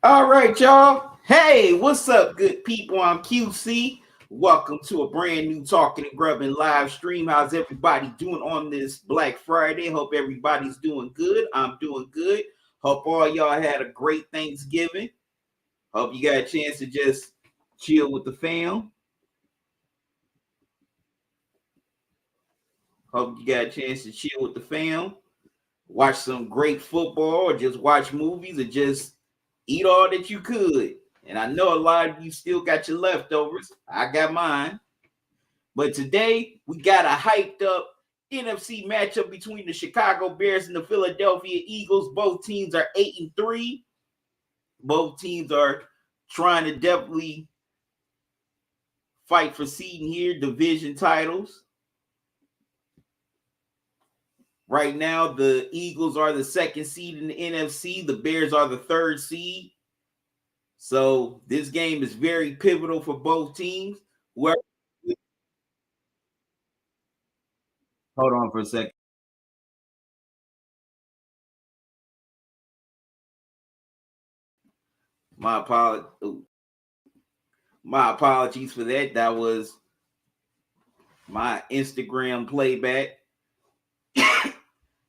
All right, y'all. Hey, what's up, good people? I'm QC. Welcome to a brand new Talking and Grubbin live stream. How's everybody doing on this Black Friday? Hope everybody's doing good. I'm doing good. Hope all y'all had a great Thanksgiving. Hope you got a chance to just chill with the fam. Hope you got a chance to chill with the fam. Watch some great football, or just watch movies, or just eat all that you could. And I know a lot of you still got your leftovers. I got mine. But today we got a hyped up NFC matchup between the Chicago Bears and the Philadelphia Eagles. Both teams are 8-3. Both teams are trying to definitely fight for seeding here, division titles. Right now, the Eagles are the second seed in the NFC. The Bears are the third seed. So this game is very pivotal for both teams. Whoever, hold on for a second. My apologies. My apologies for that. That was my Instagram playback.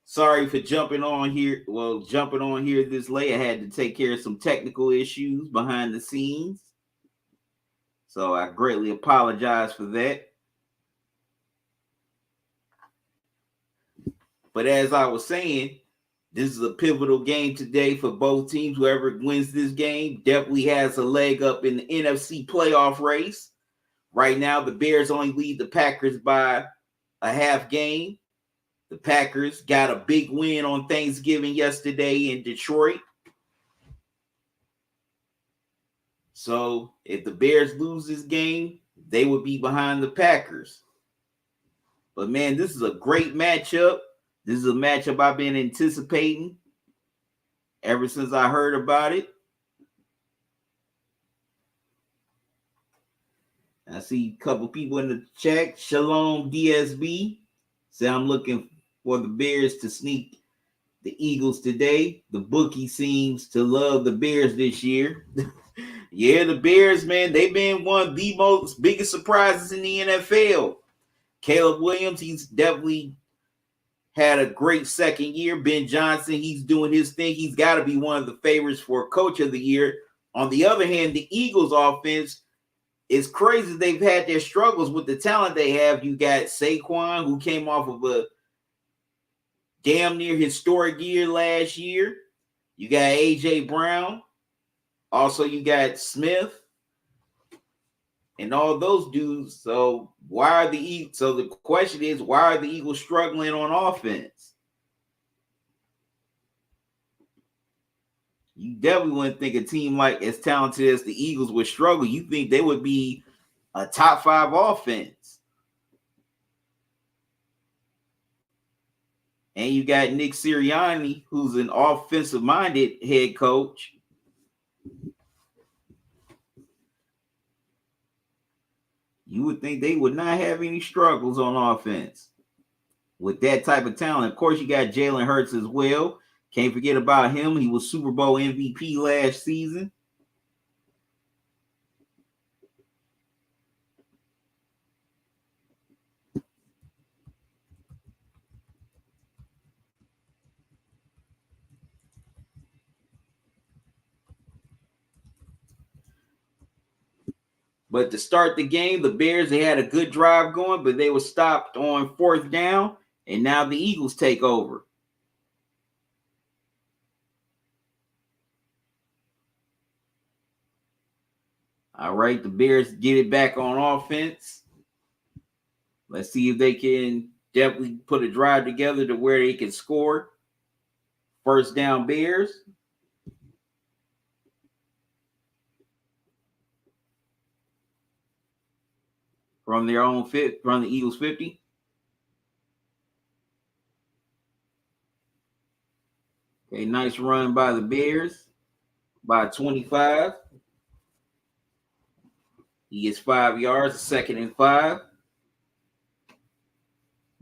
Sorry for jumping on here. Well, jumping on here this late. I had to take care of some technical issues behind the scenes. So I greatly apologize for that. But as I was saying, this is a pivotal game today for both teams. Whoever wins this game definitely has a leg up in the NFC playoff race. Right now, the Bears only lead the Packers by a half game. The Packers got a big win on Thanksgiving yesterday in Detroit. So if the Bears lose this game, they would be behind the Packers. But man, this is a great matchup. This is a matchup I've been anticipating ever since I heard about it. I see a couple people in the chat. Shalom DSB say I'm looking for the Bears to sneak the Eagles today. The bookie seems to love the Bears this year. Yeah, the Bears, man, they've been one of the most biggest surprises in the NFL. Caleb Williams, he's definitely had a great second year. Ben Johnson, he's doing his thing. He's got to be one of the favorites for Coach of the Year. On the other hand, the Eagles offense, it's crazy they've had their struggles with the talent they have. You got Saquon, who came off of a damn near historic year last year. You got A.J. Brown. Also, you got Smith and all those dudes. So why are the Eagles? So the question is, why are the Eagles struggling on offense? You definitely wouldn't think a team like as talented as the Eagles would struggle. You think they would be a top 5 offense. And you got Nick Sirianni, who's an offensive-minded head coach. You would think they would not have any struggles on offense with that type of talent. Of course, you got Jalen Hurts as well. Can't forget about him. He was Super Bowl MVP last season. But to start the game, the Bears, they had a good drive going, but they were stopped on 4th down, and now the Eagles take over. All right, the Bears get it back on offense. Let's see if they can definitely put a drive together to where they can score. 1st down, Bears. From their own fit, from the Eagles 50. Okay, nice run by the Bears by 25. He gets 5 yards, 2nd and 5.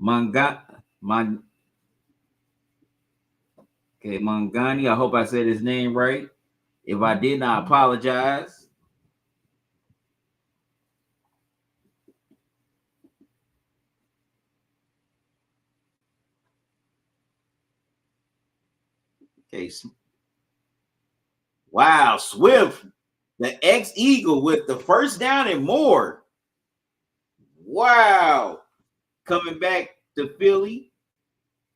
Mangani, I hope I said his name right. If I didn't, I apologize. Okay. Wow, Swift, the ex-Eagle with the first down and more. Wow. Coming back to Philly.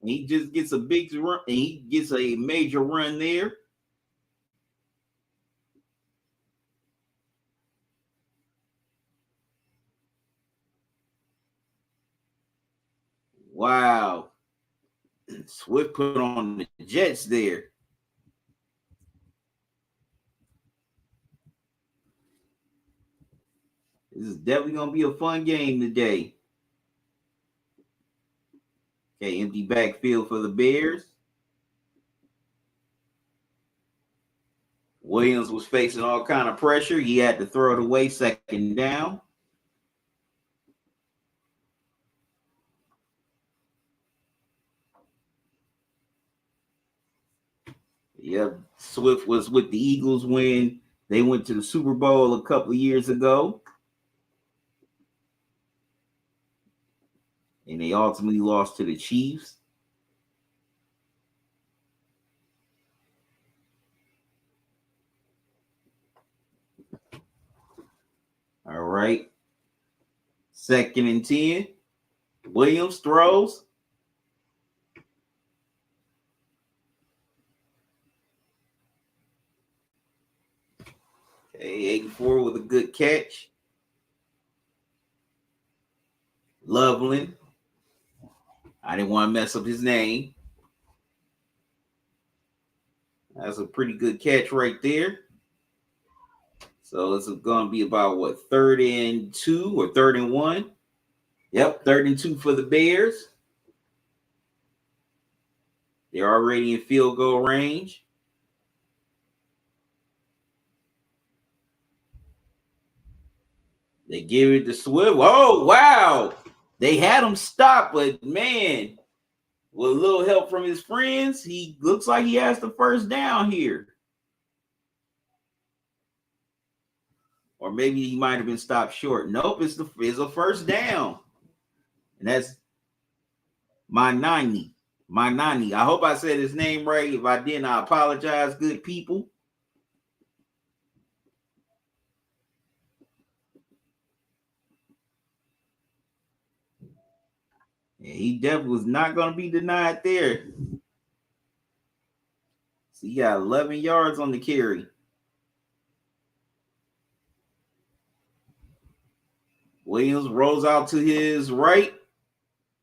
He just gets a big run. He gets a major run there. Wow. Swift put on the Jets there. This is definitely going to be a fun game today. Okay, empty backfield for the Bears. Williams was facing all kind of pressure. He had to throw it away, second down. Yep, Swift was with the Eagles when they went to the Super Bowl a couple of years ago. And they ultimately lost to the Chiefs. All right. 2nd and 10. Williams throws. Okay, 84 with a good catch. Loveland. I didn't want to mess up his name. That's a pretty good catch right there. So it's going to be about what, 3rd and 2 or 3rd and 1? Yep, 3rd and 2 for the Bears. They're already in field goal range. They give it to Swift. Oh, wow. They had him stop, but man, with a little help from his friends, he looks like he has the first down here. Or maybe he might have been stopped short. Nope, it's a first down. And that's Manani. I hope I said his name right. If I didn't, I apologize, good people. Yeah, he definitely was not going to be denied there. So he got 11 yards on the carry. Williams rolls out to his right.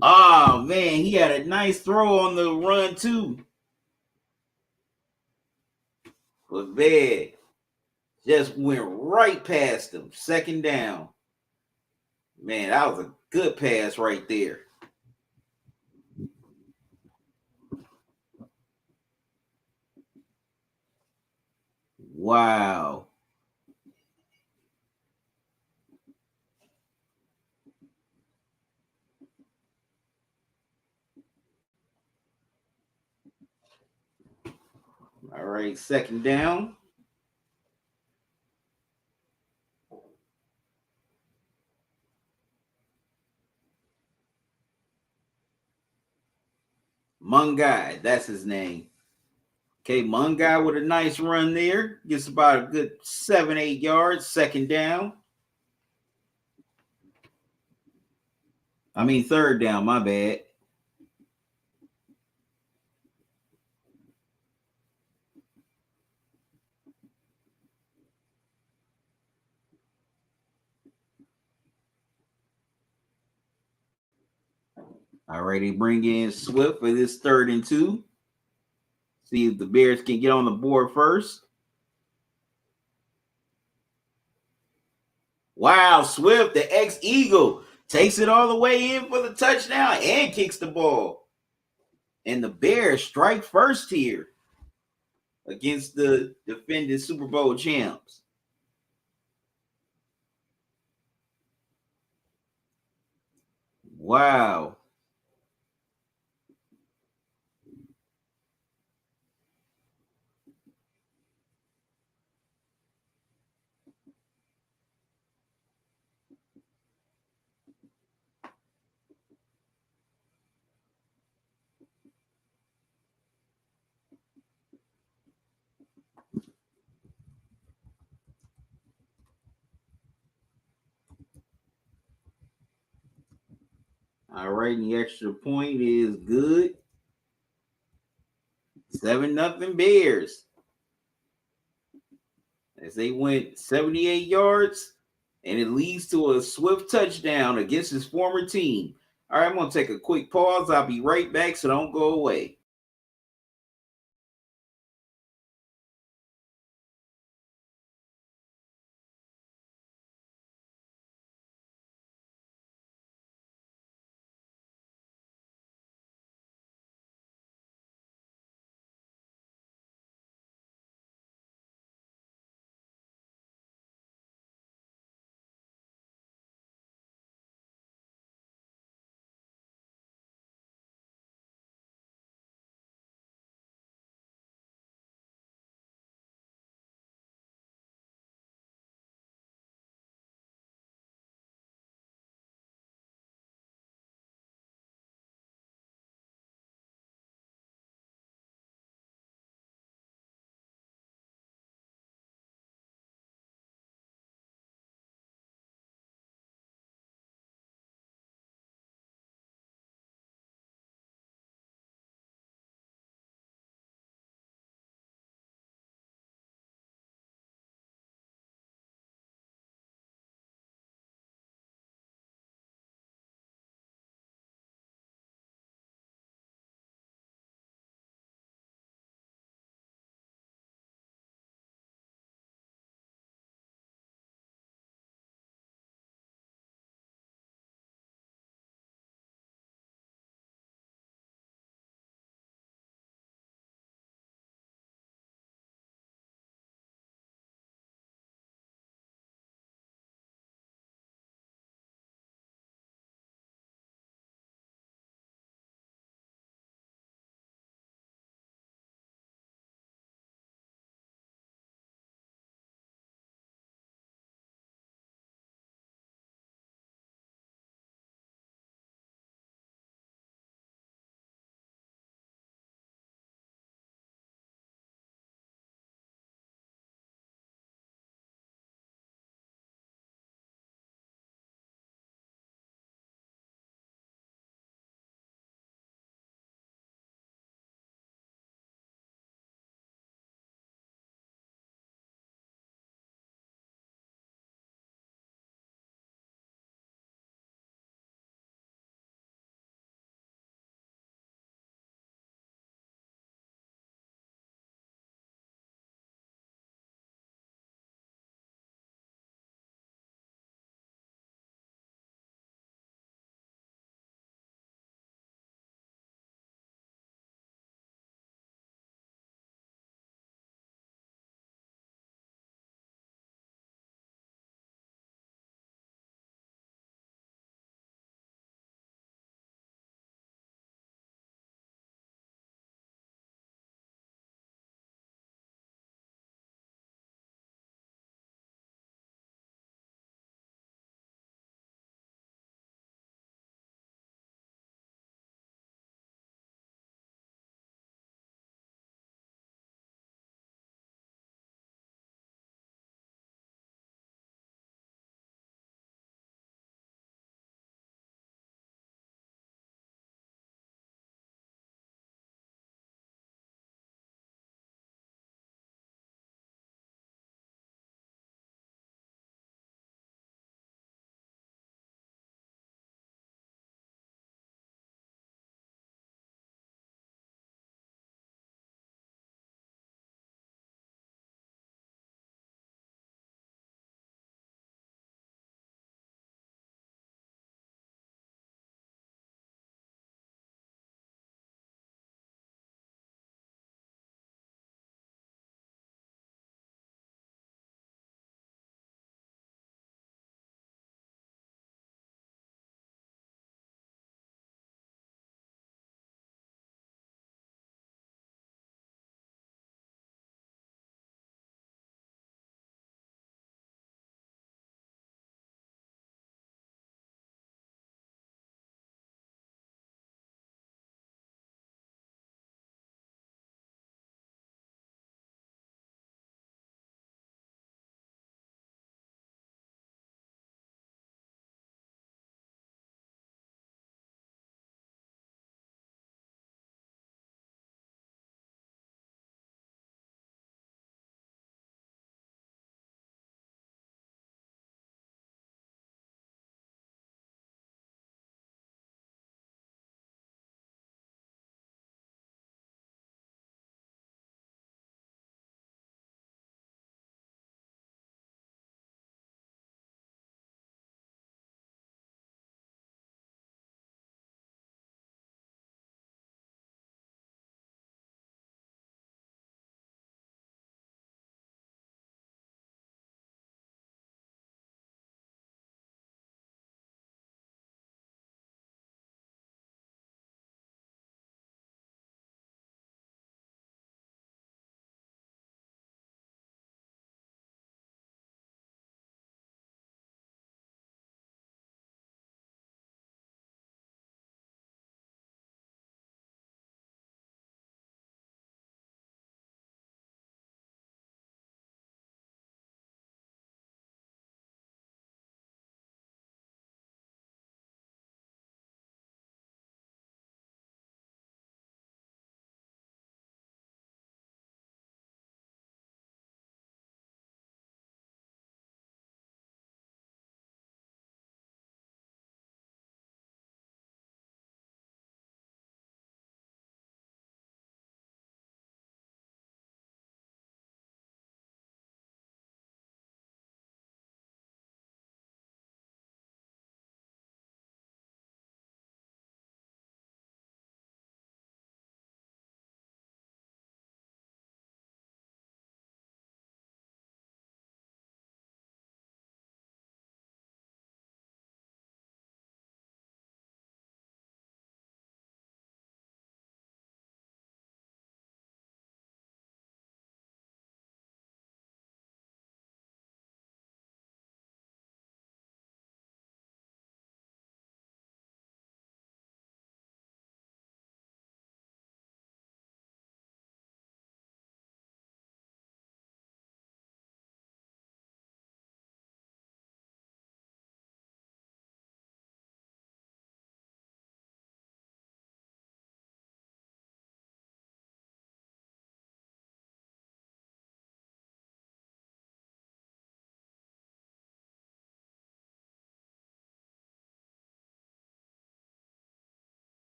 Oh, man, he had a nice throw on the run, too. But bad. Just went right past him. 2nd down. Man, that was a good pass right there. Wow. All right, 2nd down. Mungai, that's his name. Okay, Mungai with a nice run there. Gets about a good 7-8 yards. 2nd down. I mean, 3rd down, my bad. All right, they bring in Swift for this 3rd and 2. See if the Bears can get on the board first. Wow, Swift, the ex-Eagle, takes it all the way in for the touchdown and kicks the ball. And the Bears strike first here against the defending Super Bowl champs. Wow. All right, and the extra point is good. 7-0 Bears. As they went 78 yards, and it leads to a swift touchdown against his former team. All right, I'm going to take a quick pause. I'll be right back, so don't go away.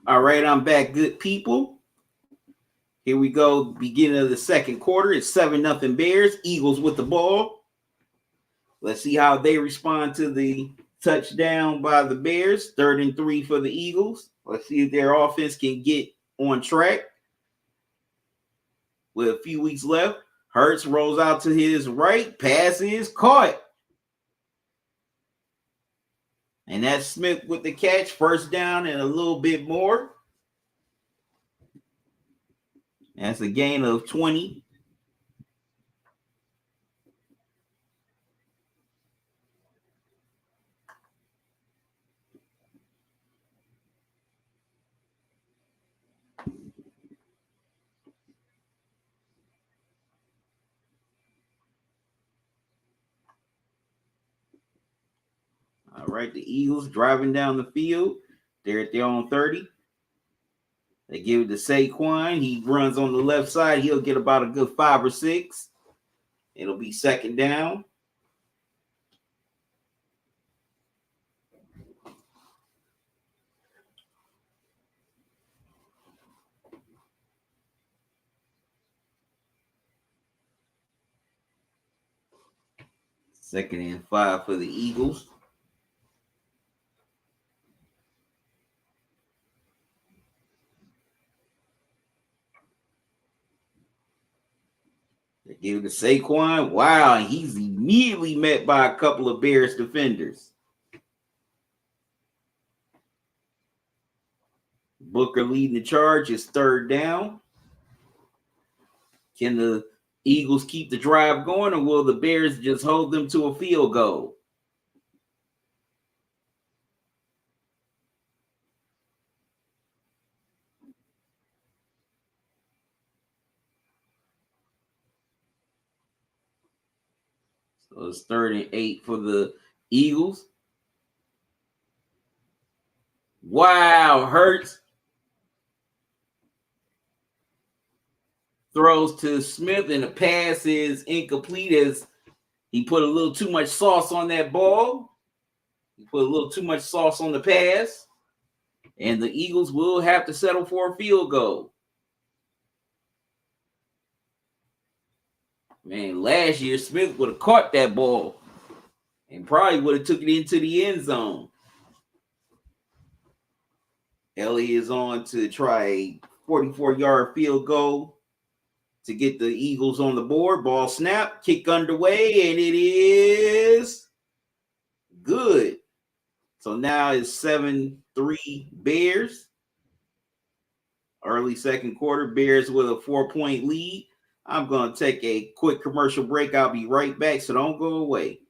All right, I'm back, good people. Here we go. Beginning of the second quarter. It's 7-0 Bears. Eagles with the ball. Let's see how they respond to the touchdown by the Bears. 3rd and 3 for the Eagles. Let's see if their offense can get on track. With a few weeks left, Hurts rolls out to his right. Pass is caught. And that's Smith with the catch. First down and a little bit more. That's a gain of 20. All right, the Eagles driving down the field. They're at their own 30. They give it to Saquon. He runs on the left side. He'll get about a good 5 or 6. It'll be second down. Second and 5 for the Eagles. They give it to Saquon. Wow, he's immediately met by a couple of Bears defenders. Booker leading the charge. It's 3rd down. Can the Eagles keep the drive going, or will the Bears just hold them to a field goal? So it's 3rd and 8 for the Eagles. Wow, Hurts throws to Smith, and the pass is incomplete as he put a little too much sauce on that ball. He put a little too much sauce on the pass, and the Eagles will have to settle for a field goal. Man, last year Smith would have caught that ball and probably would have took it into the end zone. Ellie is on to try a 44-yard field goal to get the Eagles on the board. Ball snap, kick underway, and it is good. So now it's 7-3 Bears. Early second quarter, Bears with a 4-point lead. I'm going to take a quick commercial break. I'll be right back, so don't go away.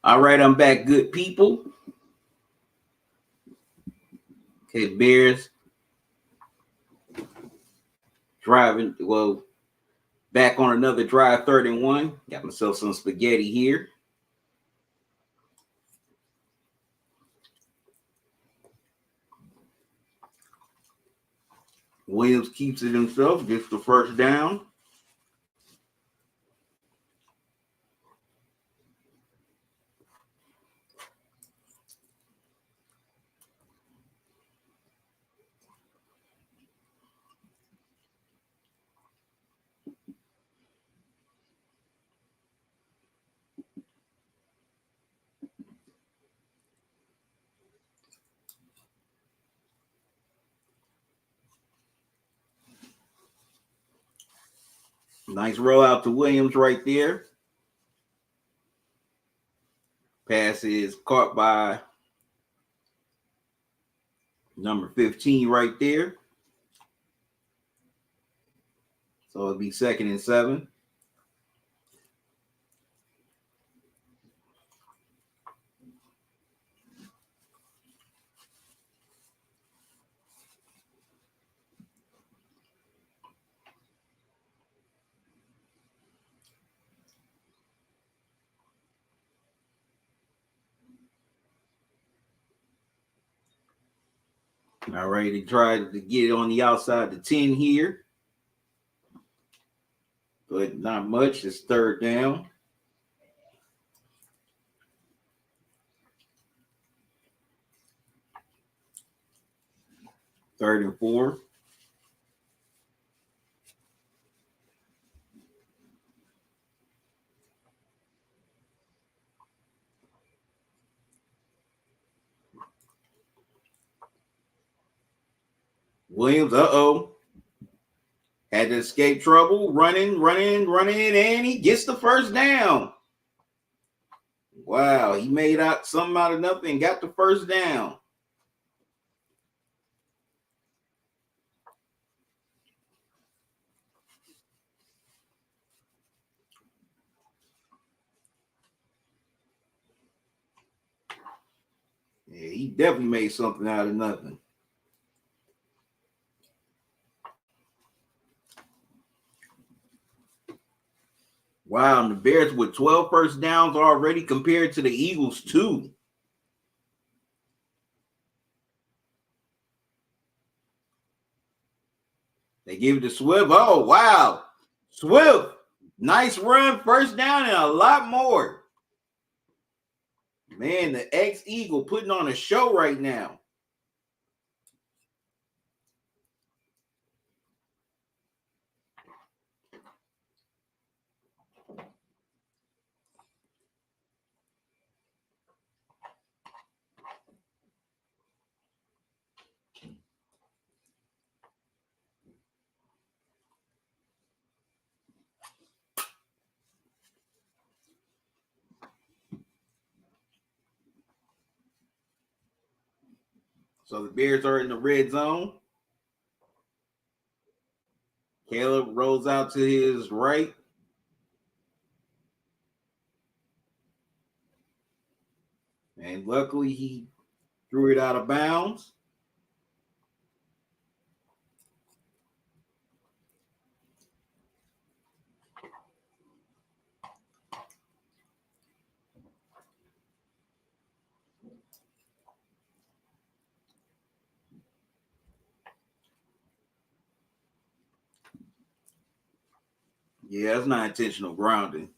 All right, I'm back, good people. Okay, Bears driving. Well, back on another drive, 31. Got myself some spaghetti here. Williams keeps it himself, gets the first down. Nice roll out to Williams right there. Pass is caught by number 15 right there. So it'll be 2nd and 7. All right, he tried to get it on the outside the 10 here. But not much. It's 3rd down. Third and 4. Williams, had to escape trouble, running, and he gets the first down. Wow, he made out something out of nothing and got the first down. Yeah, he definitely made something out of nothing. Wow, and the Bears with 12 first downs already compared to the Eagles, 2. They give it to Swift. Oh, wow. Swift, nice run, first down, and a lot more. Man, the ex-Eagle putting on a show right now. So the Bears are in the red zone. Caleb rolls out to his right. And luckily he threw it out of bounds. Yeah, that's not intentional grounding.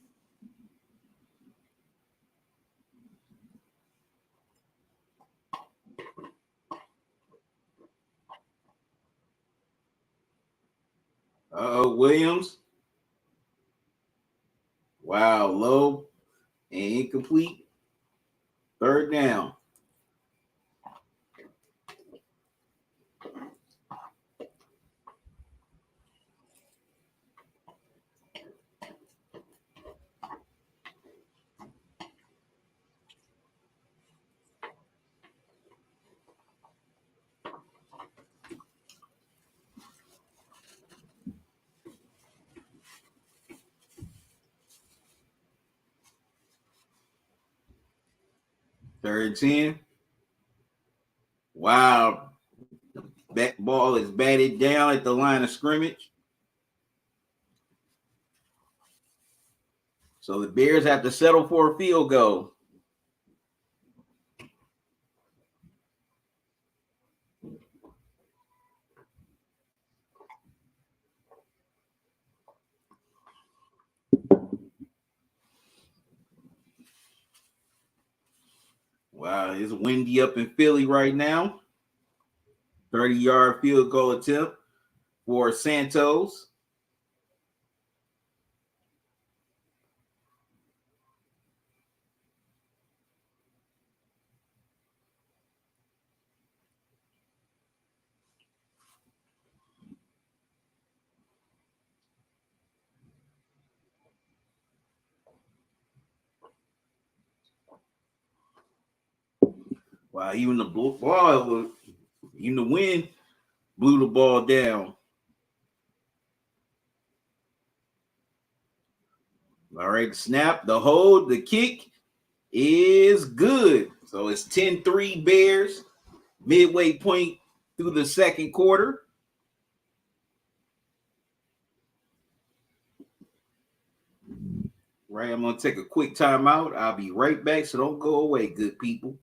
Williams. Wow, low and incomplete. 3rd down. Third and 10. Wow. That ball is batted down at the line of scrimmage. So the Bears have to settle for a field goal. Wow, it's windy up in Philly right now. 30-yard field goal attempt for Santos. Wow, even the ball, even the wind blew the ball down. All right, snap, the hold, the kick is good. So it's 10-3 Bears, midway point through the second quarter. Right, I'm going to take a quick timeout. I'll be right back, so don't go away, good people.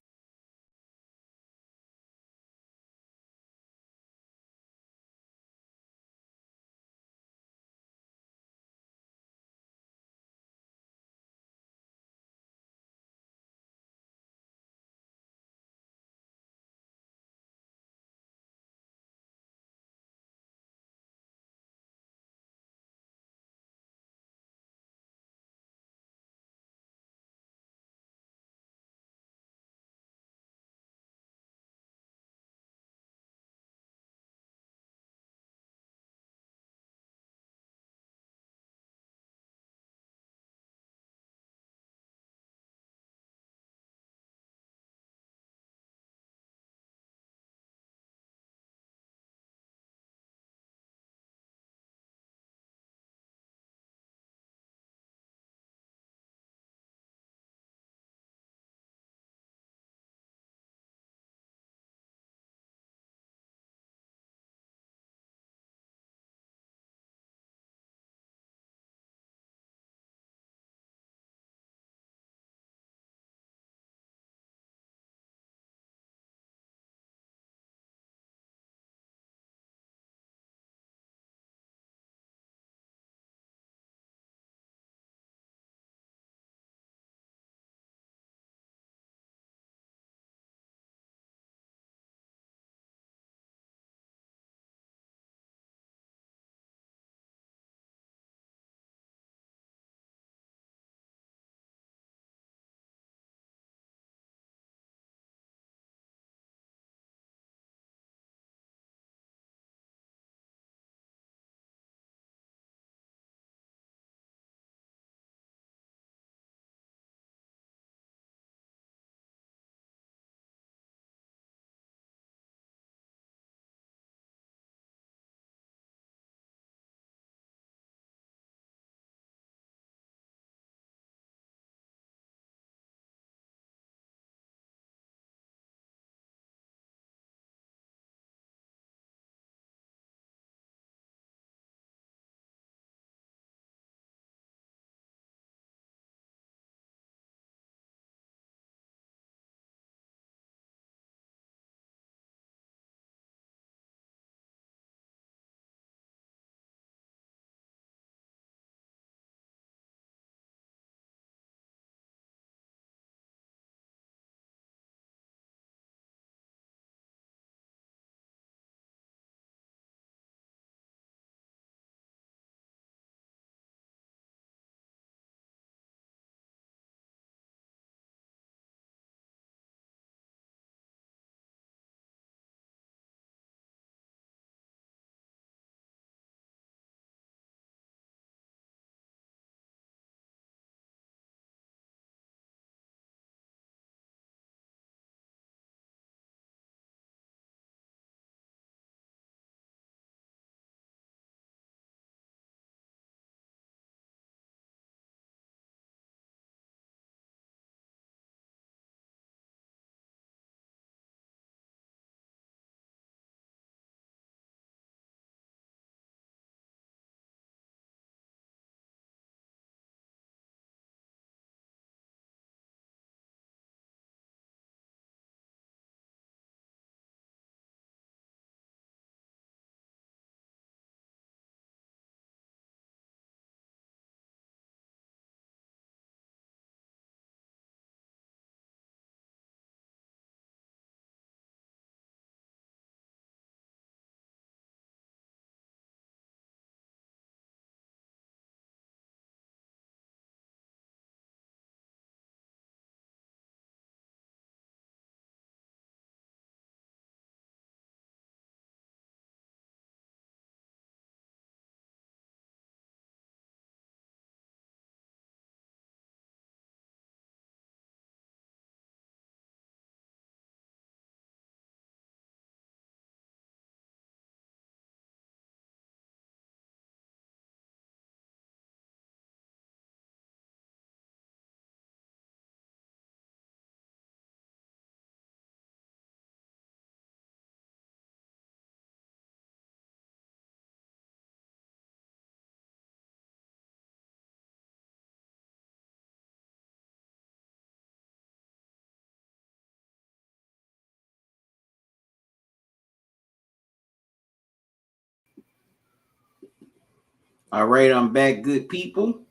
All right, I'm back, good people.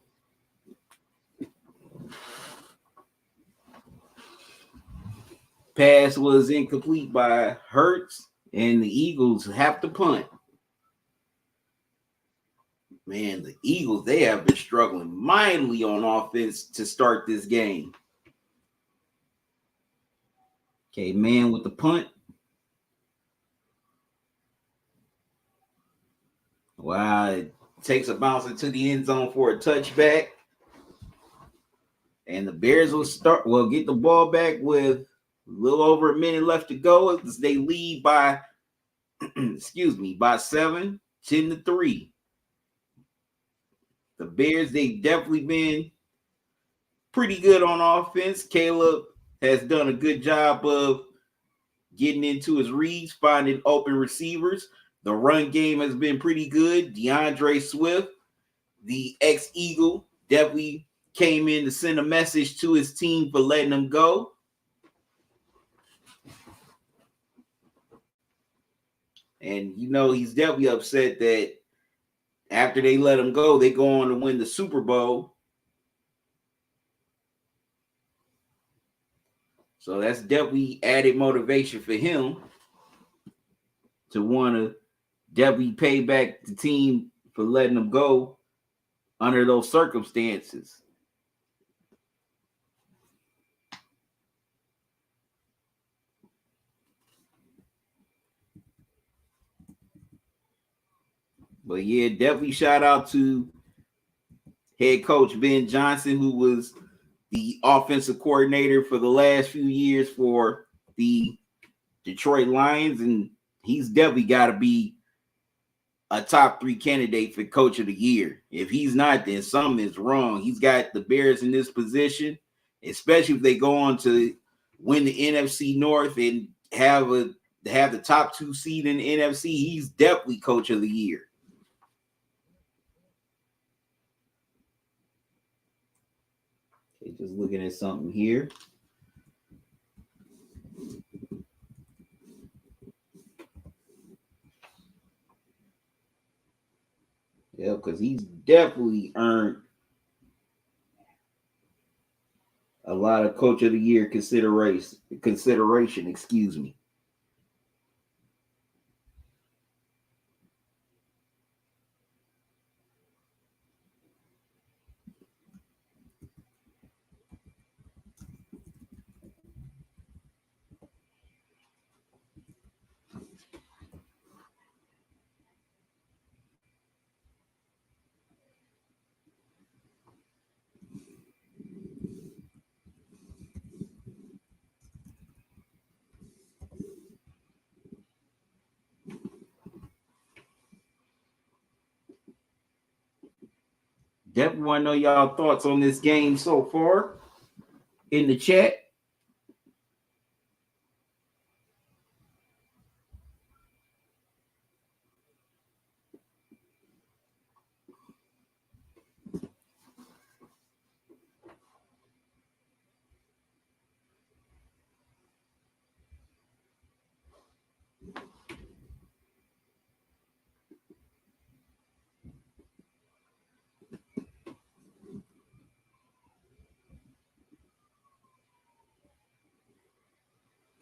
Pass was incomplete by Hurts, and the Eagles have to punt. Man, the Eagles, they have been struggling mightily on offense to start this game. Okay, man with the punt. Wow, it takes a bounce into the end zone for a touchback. And the Bears will get the ball back with a little over a minute left to go as they lead by by 7, 10-3. The Bears, they've definitely been pretty good on offense. Caleb has done a good job of getting into his reads, finding open receivers. The run game has been pretty good. DeAndre Swift, the ex-Eagle, definitely came in to send a message to his team for letting him go. And he's definitely upset that after they let him go, they go on to win the Super Bowl. So that's definitely added motivation for him to want to definitely pay back the team for letting him go under those circumstances. But yeah, definitely shout out to head coach Ben Johnson, who was the offensive coordinator for the last few years for the Detroit Lions, and he's definitely got to be a top 3 candidate for coach of the year. If he's not, then something is wrong. He's got the Bears in this position, especially if they go on to win the NFC North and have the top 2 seed in the NFC. He's definitely coach of the year. Okay, just looking at something here. Yeah, because he's definitely earned a lot of coach of the year consideration, excuse me. Definitely want to know y'all thoughts on this game so far in the chat.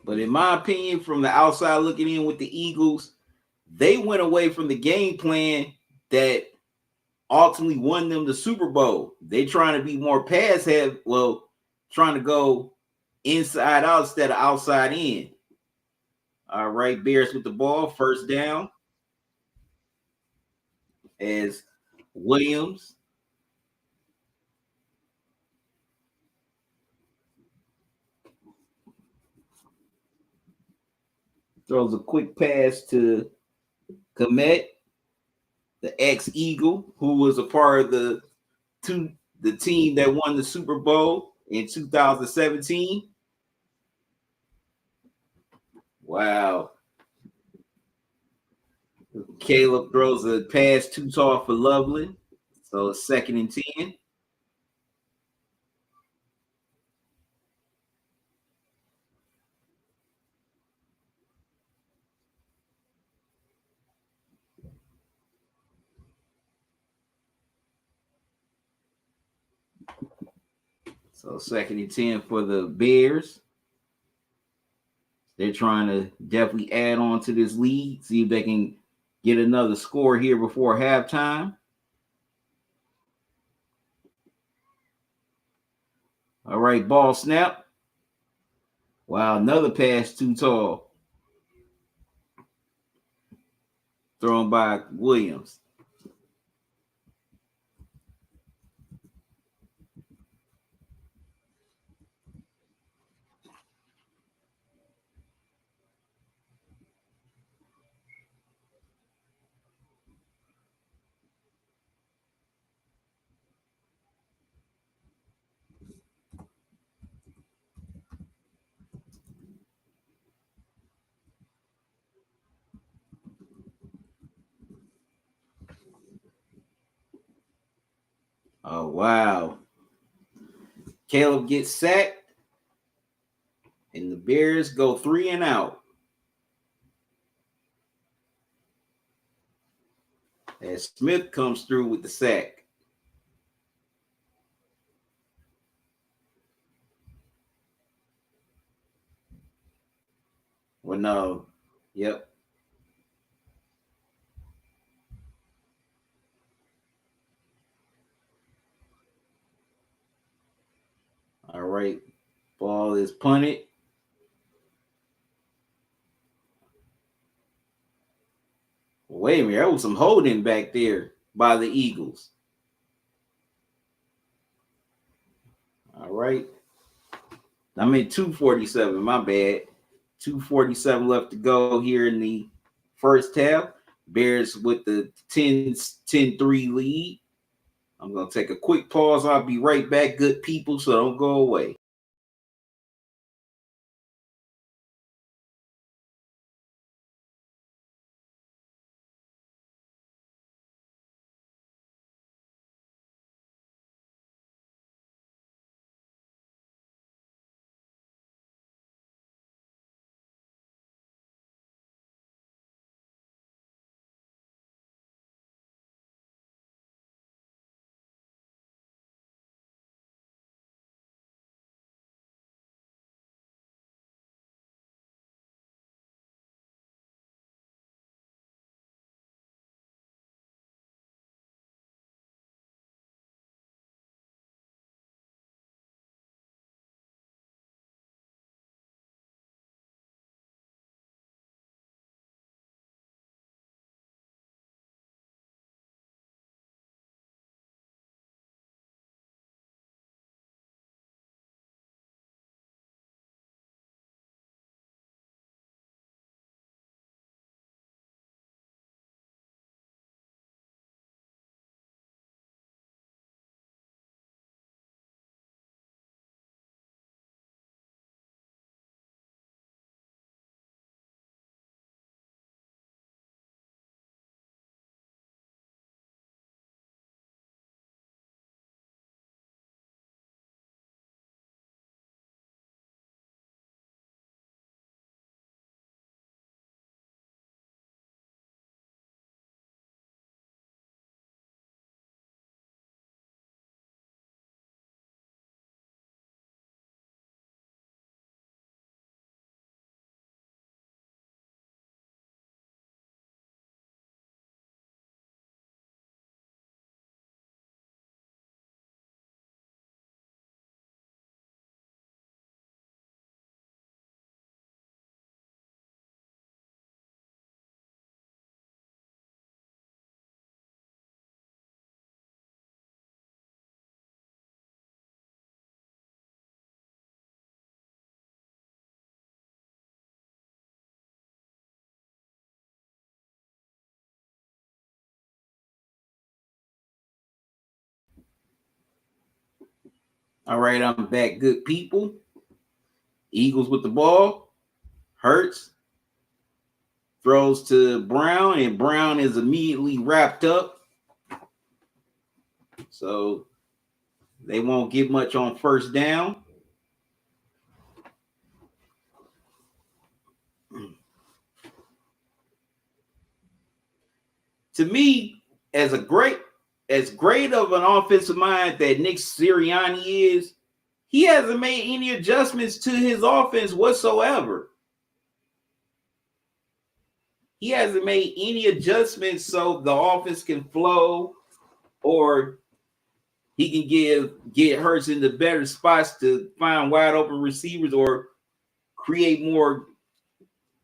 But in my opinion, from the outside looking in with the Eagles, they went away from the game plan that ultimately won them the Super Bowl. They trying to be more pass heavy, trying to go inside out instead of outside in. All right, Bears with the ball, first down as Williams throws a quick pass to Komet, the ex-Eagle, who was a part of the team that won the Super Bowl in 2017. Wow. Caleb throws a pass too tall for Loveland. So it's 2nd and 10. So 2nd and 10 for the Bears. They're trying to definitely add on to this lead, see if they can get another score here before halftime. All right, ball snap. Wow, another pass too tall. Thrown by Williams. Oh, wow. Caleb gets sacked, and the Bears go 3 and out. As Smith comes through with the sack. Well, no. Yep. All right. Ball is punted. Wait a minute. There was some holding back there by the Eagles. All right. I'm in 247. My bad. 247 left to go here in the first half. Bears with the 10-3 lead. I'm going to take a quick pause. I'll be right back, good people, so don't go away. All right, I'm back, good people. Eagles with the ball. Hurts. Throws to Brown, and Brown is immediately wrapped up. So they won't get much on first down. To me, as great of an offensive mind that Nick Sirianni is, He hasn't made any adjustments to his offense whatsoever. He hasn't made any adjustments so the offense can flow, or he can get Hurts into better spots to find wide open receivers or create more,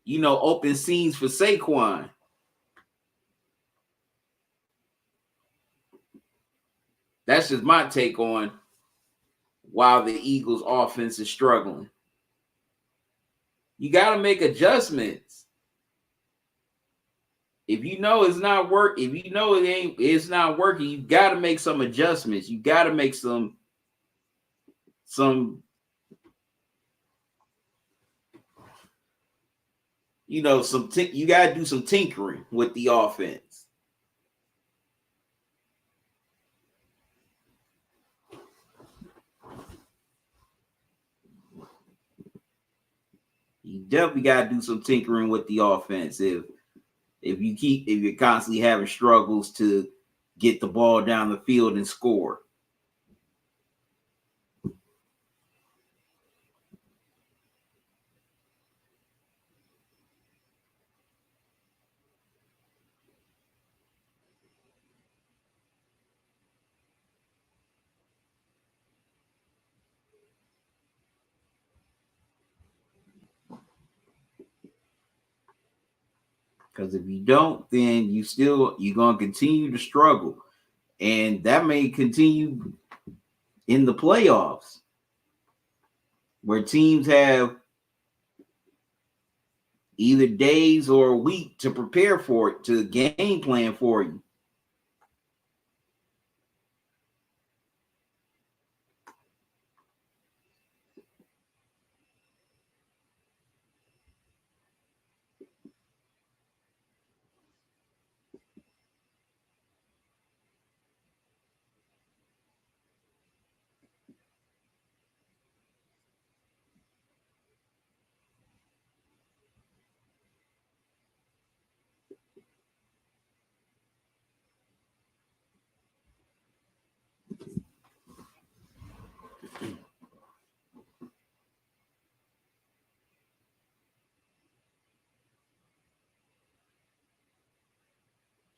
open scenes for Saquon. That's just my take on why the Eagles' offense is struggling. You got to make adjustments. If you know it's not working, if you know it's not working, you got to make some adjustments. You got to make some you got to do some tinkering with the offense. You definitely got to do some tinkering with the offense if you're constantly having struggles to get the ball down the field and score. Because if you don't, then you're gonna continue to struggle. And that may continue in the playoffs, where teams have either days or a week to prepare for it, to game plan for you.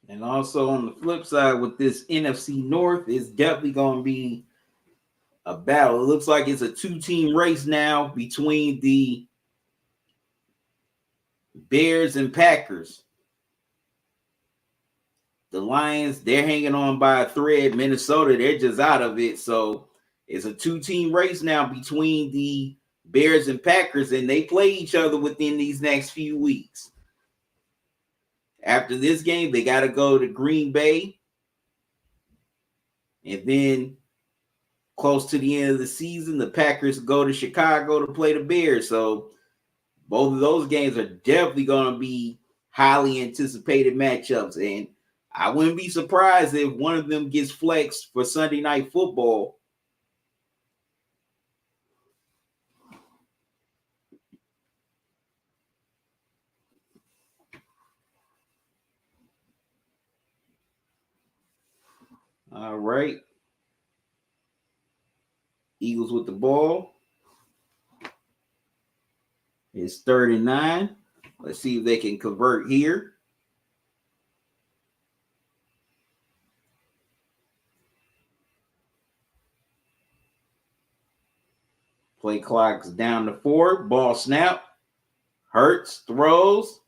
And also on the flip side, with this NFC North, it's definitely going to be a battle. It looks like it's a 2-team race now between the Bears and Packers. The Lions, they're hanging on by a thread. Minnesota, they're just out of it. So it's a 2-team race now between the Bears and Packers, and they play each other within these next few weeks. After this game, they got to go to Green Bay. And then close to the end of the season, the Packers go to Chicago to play the Bears. So both of those games are definitely going to be highly anticipated matchups. And I wouldn't be surprised if one of them gets flexed for Sunday Night Football. All right. Eagles with the ball. It's 3rd and 9. Let's see if they can convert here. Play clock's down to 4. Ball snap. Hurts, throws.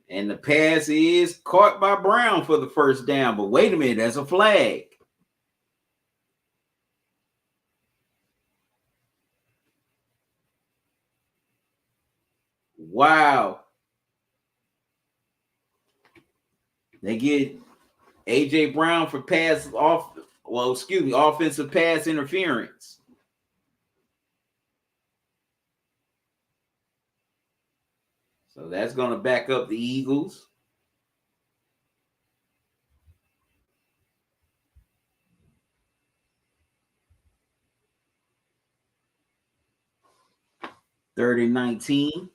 And the pass is caught by Brown for the first down. But wait a minute, that's a flag. Wow. They get A.J. Brown for offensive pass interference. So that's going to back up the Eagles. Third and 19.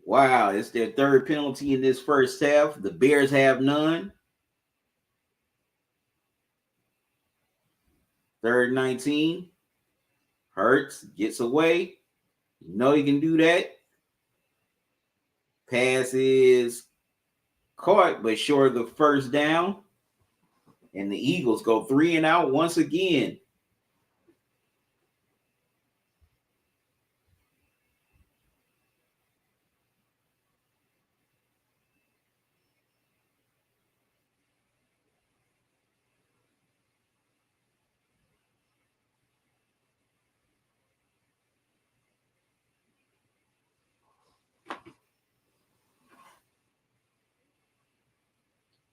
Wow, it's their third penalty in this first half. The Bears have none. Third and 19. Hurts gets away. You know he can do that. Pass is caught, but short of the first down. And the Eagles go 3 and out once again.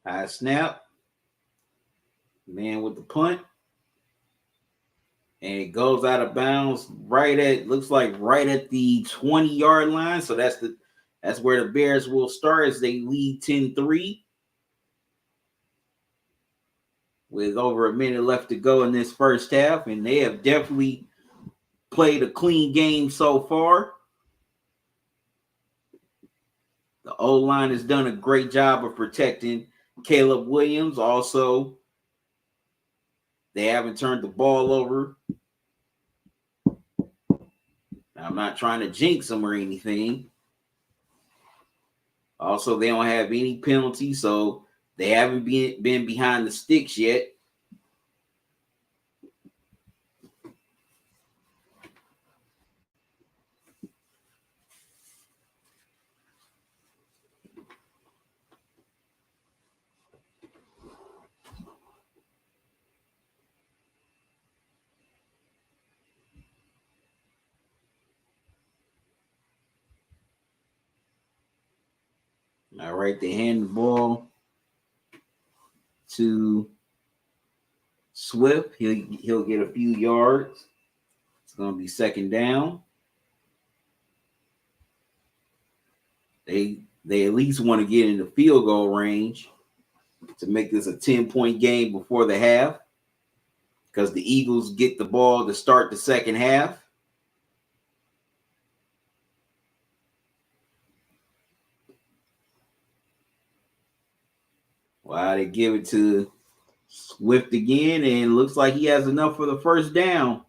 High snap. Man with the punt. And it goes out of bounds looks like right at the 20-yard line. So that's where the Bears will start as they lead 10-3 with over a minute left to go in this first half. And they have definitely played a clean game so far. The O-line has done a great job of protecting Caleb Williams. Also, they haven't turned the ball over. I'm not trying to jinx them or anything. Also, they don't have any penalties, so they haven't been behind the sticks yet. All right, they hand the ball to Swift. He'll get a few yards. It's going to be second down. They at least want to get in the field goal range to make this a 10-point game before the half, because the Eagles get the ball to start the second half. Wow, they give it to Swift again, and looks like he has enough for the first down.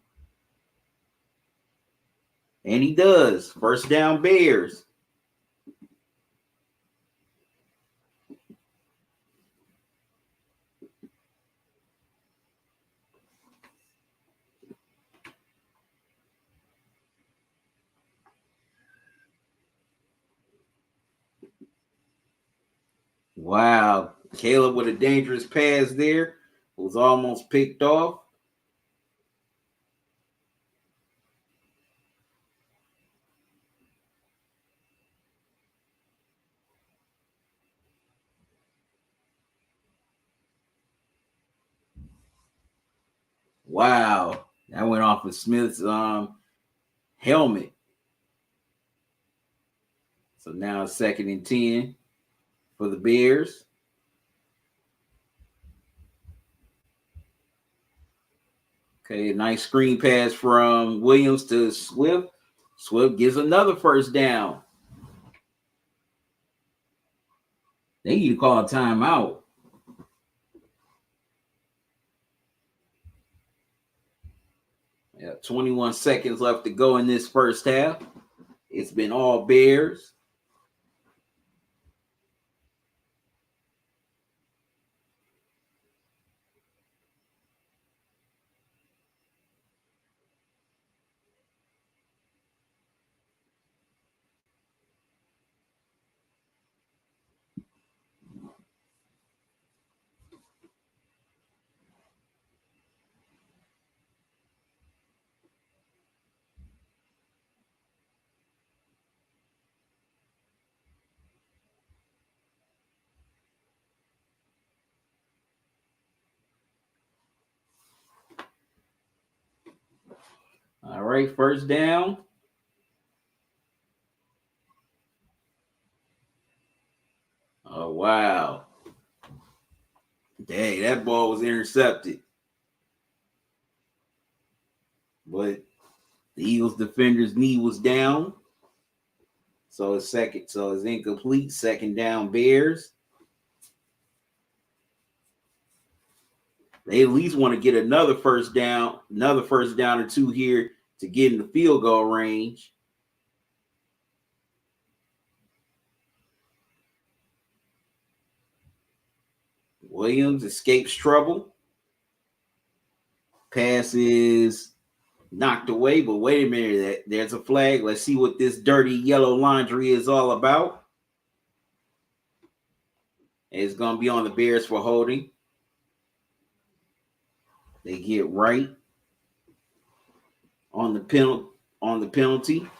And he does. First down, Bears. Wow. Caleb with a dangerous pass there. Was almost picked off. Wow. That went off of Smith's helmet. So now it's 2nd and 10 for the Bears. Okay, nice screen pass from Williams to Swift. Swift gives another first down. They need to call a timeout. Yeah, 21 seconds left to go in this first half. It's been all Bears. All right, first down. Oh, wow. Dang, that ball was intercepted. But the Eagles defender's knee was down. So it's incomplete. Second down, Bears. They at least want to get another first down or two here to get in the field goal range. Williams escapes trouble. Pass is knocked away, but wait a minute. There's a flag. Let's see what this dirty yellow laundry is all about. It's going to be on the Bears for holding. They get right on the penalty.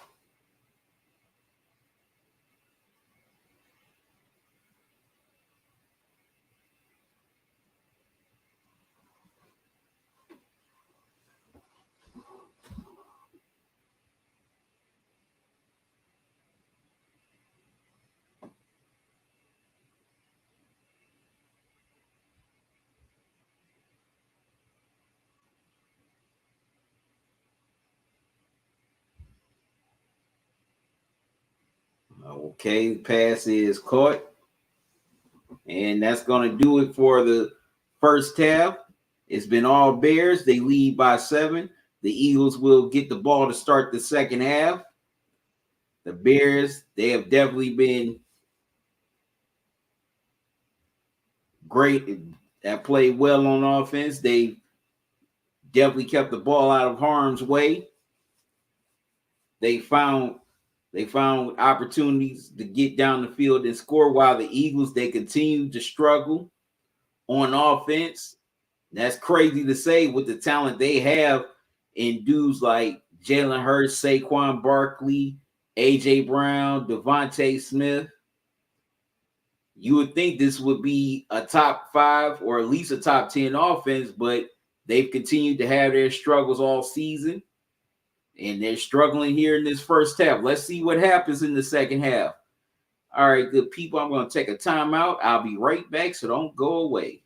Okay, pass is caught. And that's going to do it for the first half. It's been all Bears. They lead by 7. The Eagles will get the ball to start the second half. The Bears, they have definitely been great. That played well on offense. They definitely kept the ball out of harm's way. They found opportunities to get down the field and score, while the Eagles, they continue to struggle on offense. That's crazy to say with the talent they have in dudes like Jalen Hurts, Saquon Barkley, A.J. Brown, Devontae Smith. You would think this would be a top 5 or at least a top 10 offense, but they've continued to have their struggles all season, and they're struggling here in this first half. Let's see what happens in the second half. All right, good people, I'm going to take a timeout. I'll be right back, so don't go away.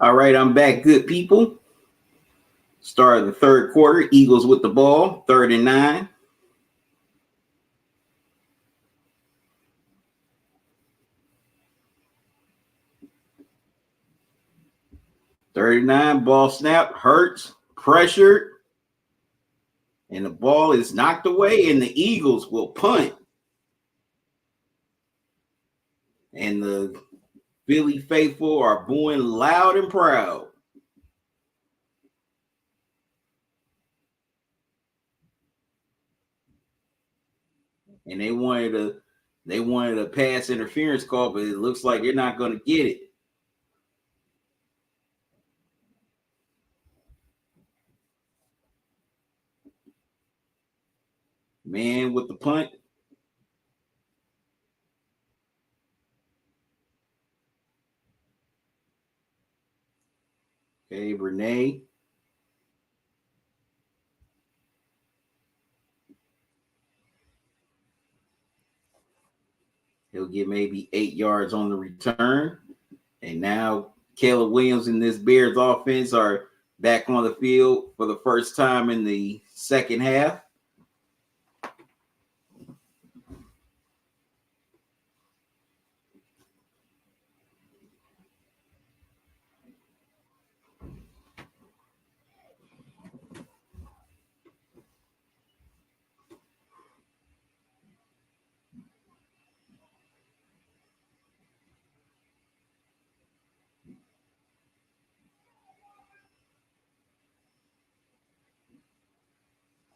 All right, I'm back, good people. Start of the third quarter. Eagles with the ball, 3rd and 9. Third and 9, ball snap, Hurts, pressured, and the ball is knocked away, and the Eagles will punt. And the Philly faithful are booing loud and proud. And they wanted a pass interference call, but it looks like they're not going to get it. Man with the punt. Okay, Renee. He'll get maybe 8 yards on the return. And now Caleb Williams and this Bears offense are back on the field for the first time in the second half.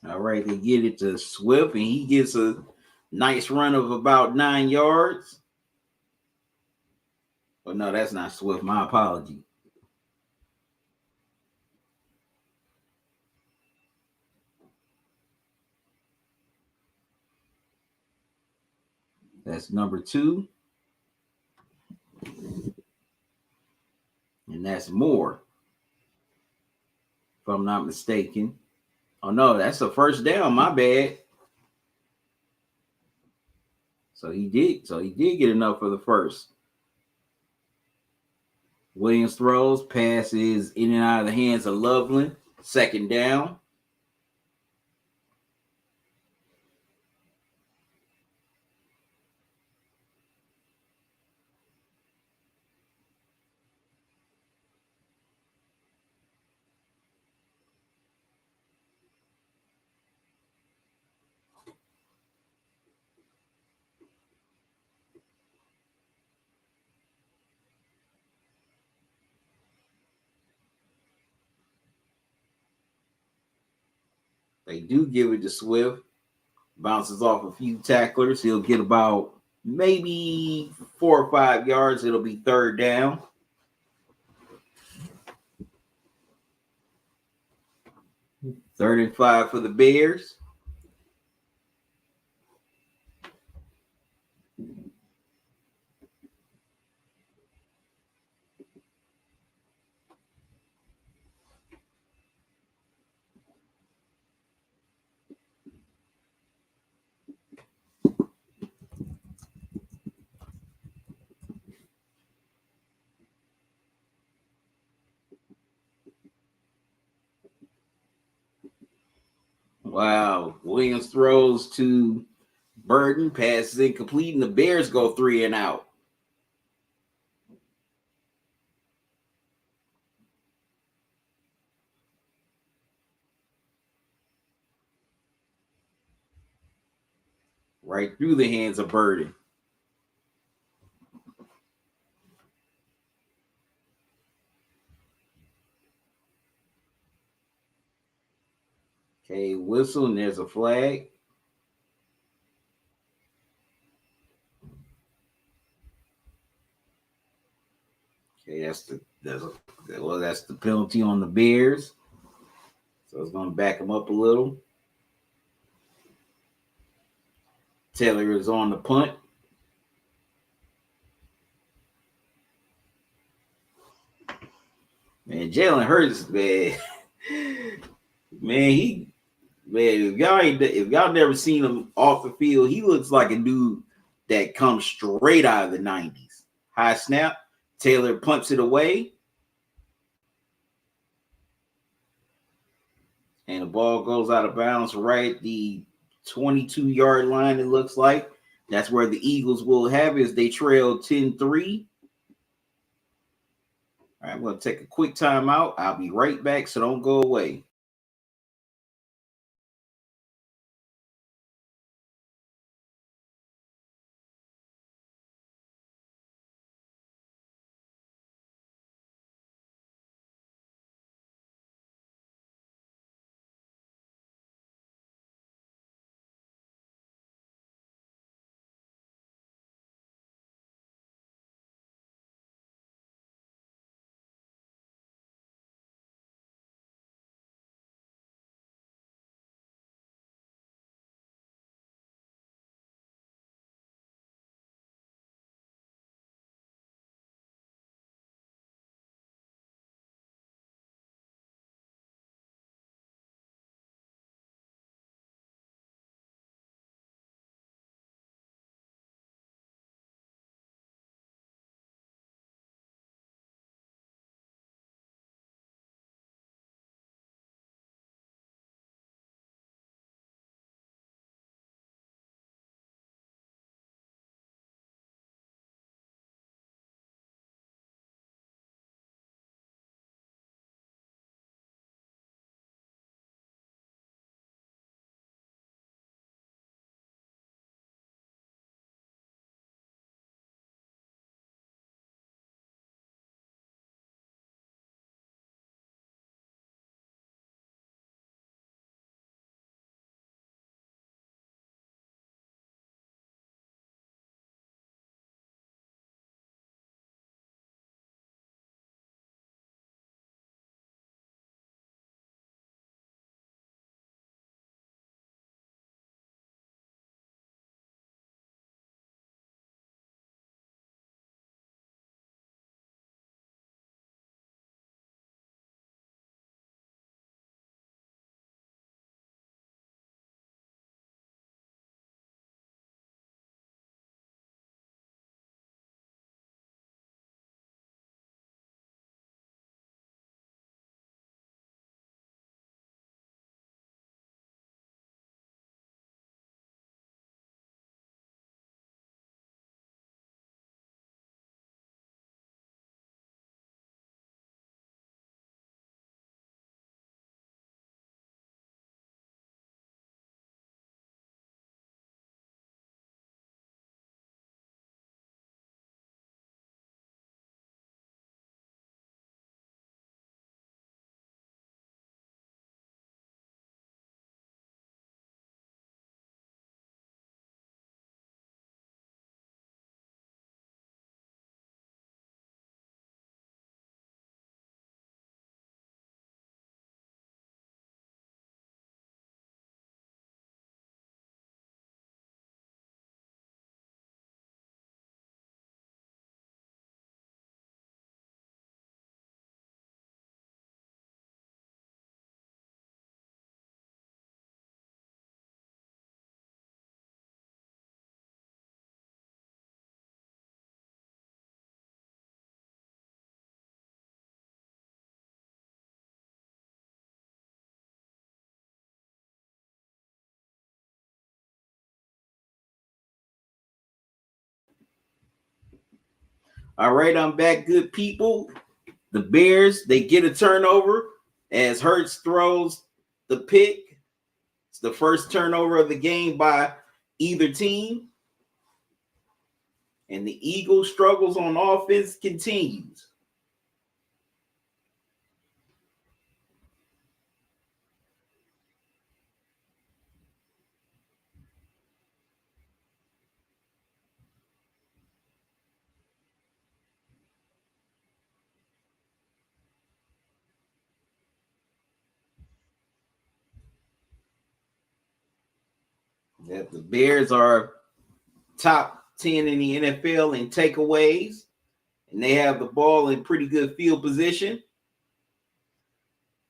All right, they get it to Swift, and he gets a nice run of about 9 yards. Oh, no, that's not Swift. My apology. That's number 2. And that's Moore, if I'm not mistaken. Oh, no, that's a first down. My bad. So he did get enough for the first. Williams throws, passes in and out of the hands of Loveland. 2nd down. They do give it to Swift. Bounces off a few tacklers. He'll get about maybe 4 or 5 yards. It'll be 3rd down. 3rd and 5 for the Bears. Wow. Williams throws to Burton, passes incomplete, and the Bears go 3 and out. Right through the hands of Burton. Okay, whistle, and there's a flag. Okay, that's the penalty on the Bears. So it's going to back them up a little. Taylor is on the punt. Man, Jalen Hurts, man, if y'all never seen him off the field, he looks like a dude that comes straight out of the 90s. High snap, Taylor punts it away. And the ball goes out of bounds right at the 22-yard line, it looks like. That's where the Eagles will have it as they trail 10-3. All right, I'm going to take a quick timeout. I'll be right back, so don't go away. All right, I'm back, good people. The Bears, they get a turnover as Hurts throws the pick. It's the first turnover of the game by either team. And the Eagles' struggles on offense continues. That the Bears are top 10 in the NFL in takeaways, and they have the ball in pretty good field position.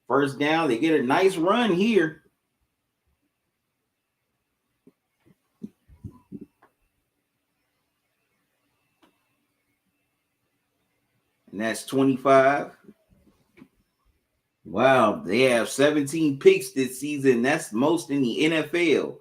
First down, they get a nice run here. And that's 25. Wow, they have 17 picks this season. That's most in the NFL.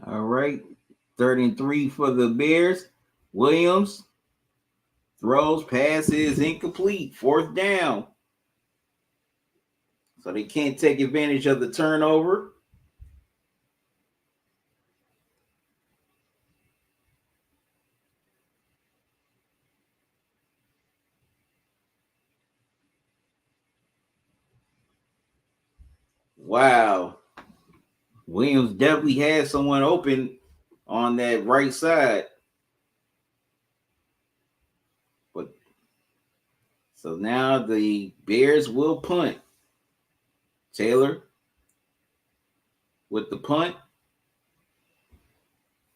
All right. 3rd and 3 for the Bears. Williams throws, passes incomplete. 4th down. So they can't take advantage of the turnover. Wow. Williams definitely had someone open on that right side. But so now the Bears will punt. Taylor with the punt.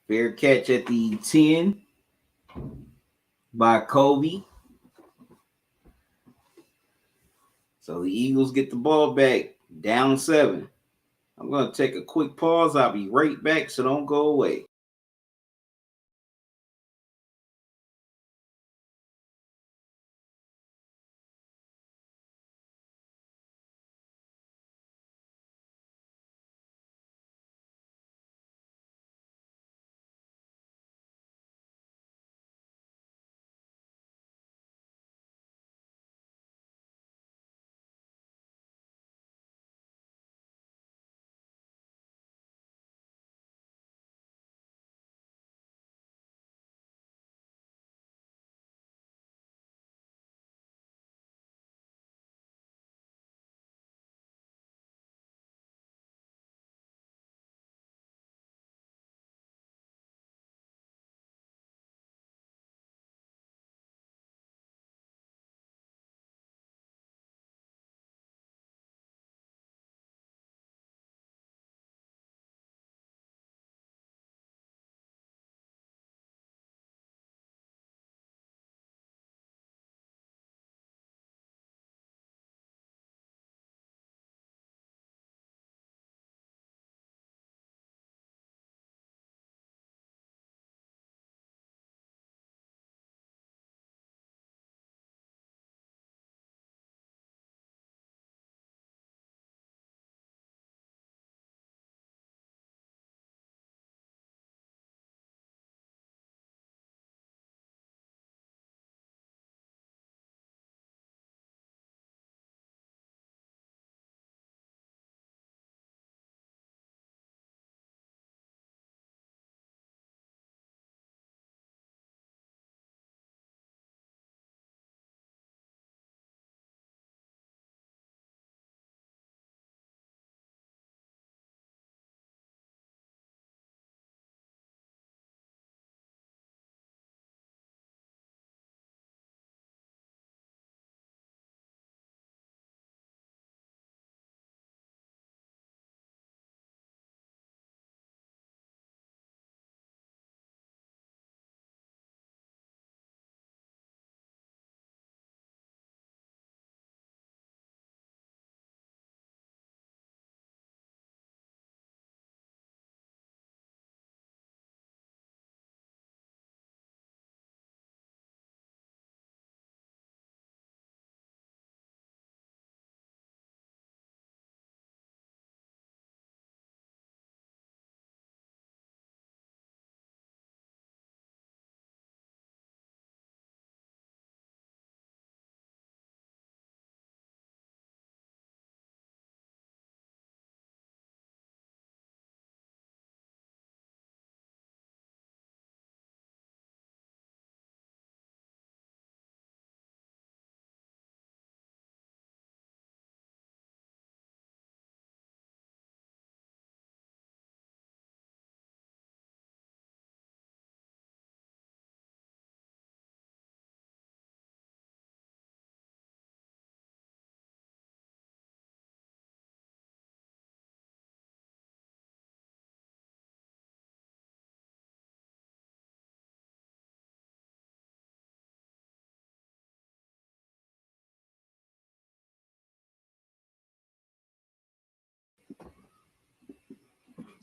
Fair catch at the 10 by Kobe. So the Eagles get the ball back, down 7. I'm going to take a quick pause. I'll be right back, so don't go away.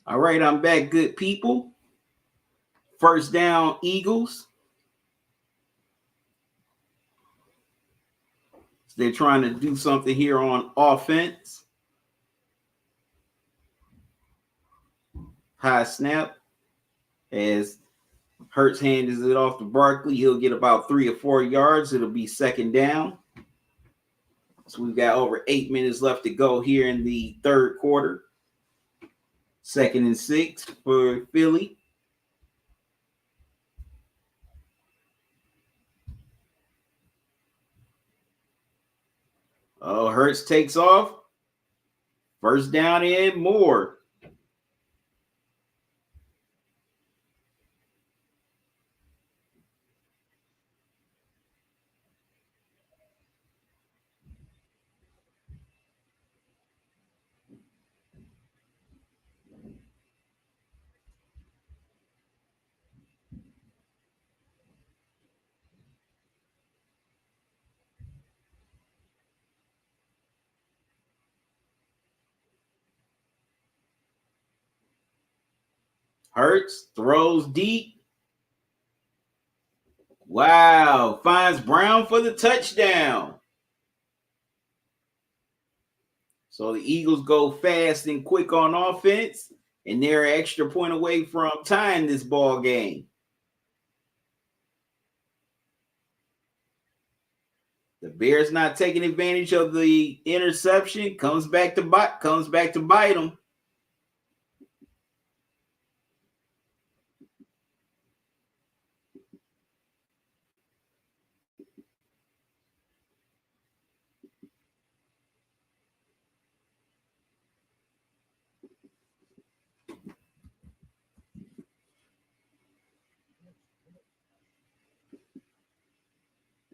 All right, I'm back, good people. First down, Eagles. They're trying to do something here on offense. High snap as Hurts hands it off to Barkley. He'll get about 3 or 4 yards. It'll be second down. So we've got over 8 minutes left to go here in the third quarter. 2nd and 6 for Philly. Oh, Hurts takes off. First down and more. Hurts throws deep. Wow. Finds Brown for the touchdown. So the Eagles go fast and quick on offense, and they're an extra point away from tying this ball game. The Bears not taking advantage of the interception. Comes back to bite them.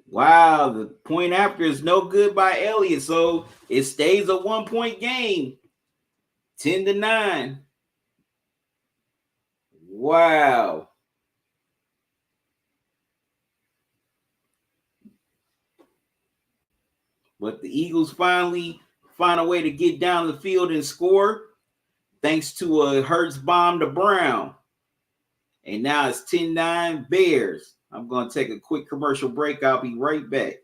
Wow, the point after is no good by Elliott, so it stays a 1-point game. 10-9. Wow. But the Eagles finally find a way to get down the field and score thanks to a Hurts bomb to Brown. And now it's 10-9 Bears. I'm going to take a quick commercial break. I'll be right back.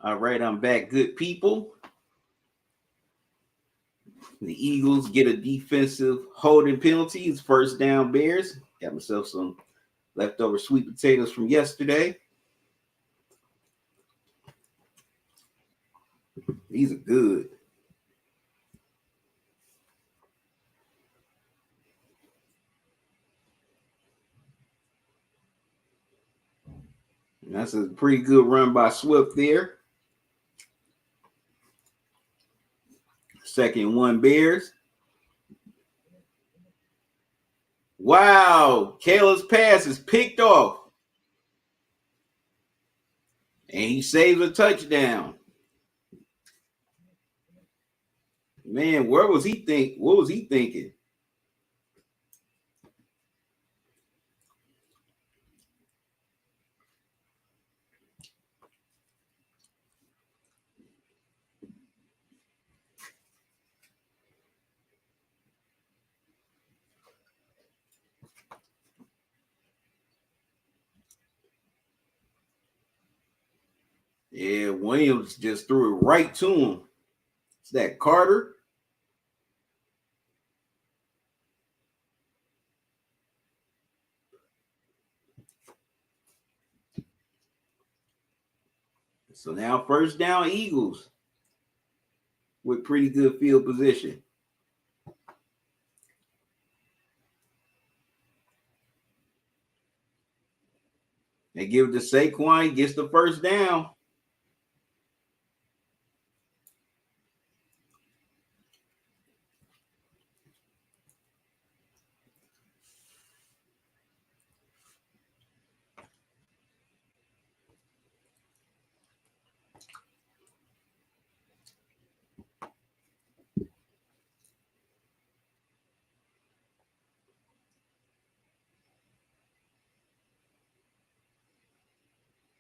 All right, I'm back, good people. The Eagles get a defensive holding penalty. It's first down, Bears. Got myself some leftover sweet potatoes from yesterday. These are good. And that's a pretty good run by Swift there. 2nd and 1 Bears. Wow, Caleb's pass is picked off. And he saves a touchdown. Man, what was he thinking? Yeah, Williams just threw it right to him. It's that Carter. So now first down Eagles with pretty good field position. They give it to Saquon, he gets the first down.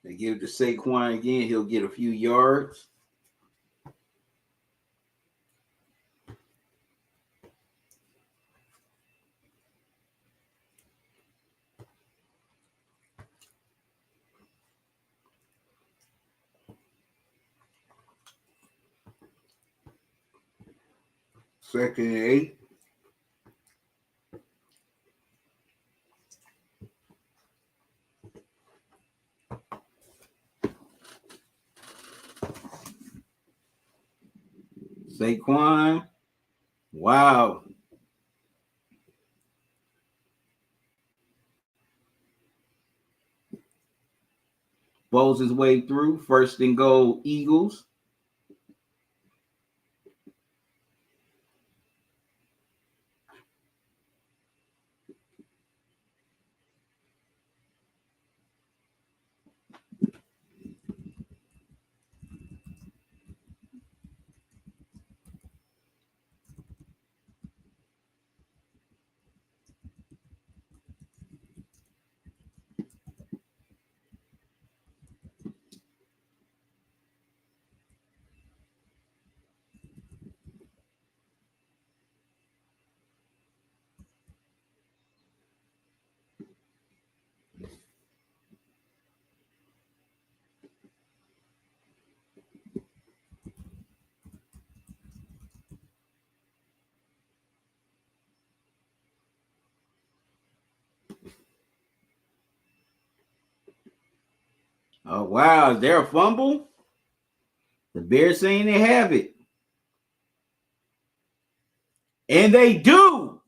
They give it to Saquon again. He'll get a few yards. Second and 8. Saquon. Wow. Bowls his way through. First and goal, Eagles. Oh, wow. Is there a fumble? The Bears saying they have it. And they do.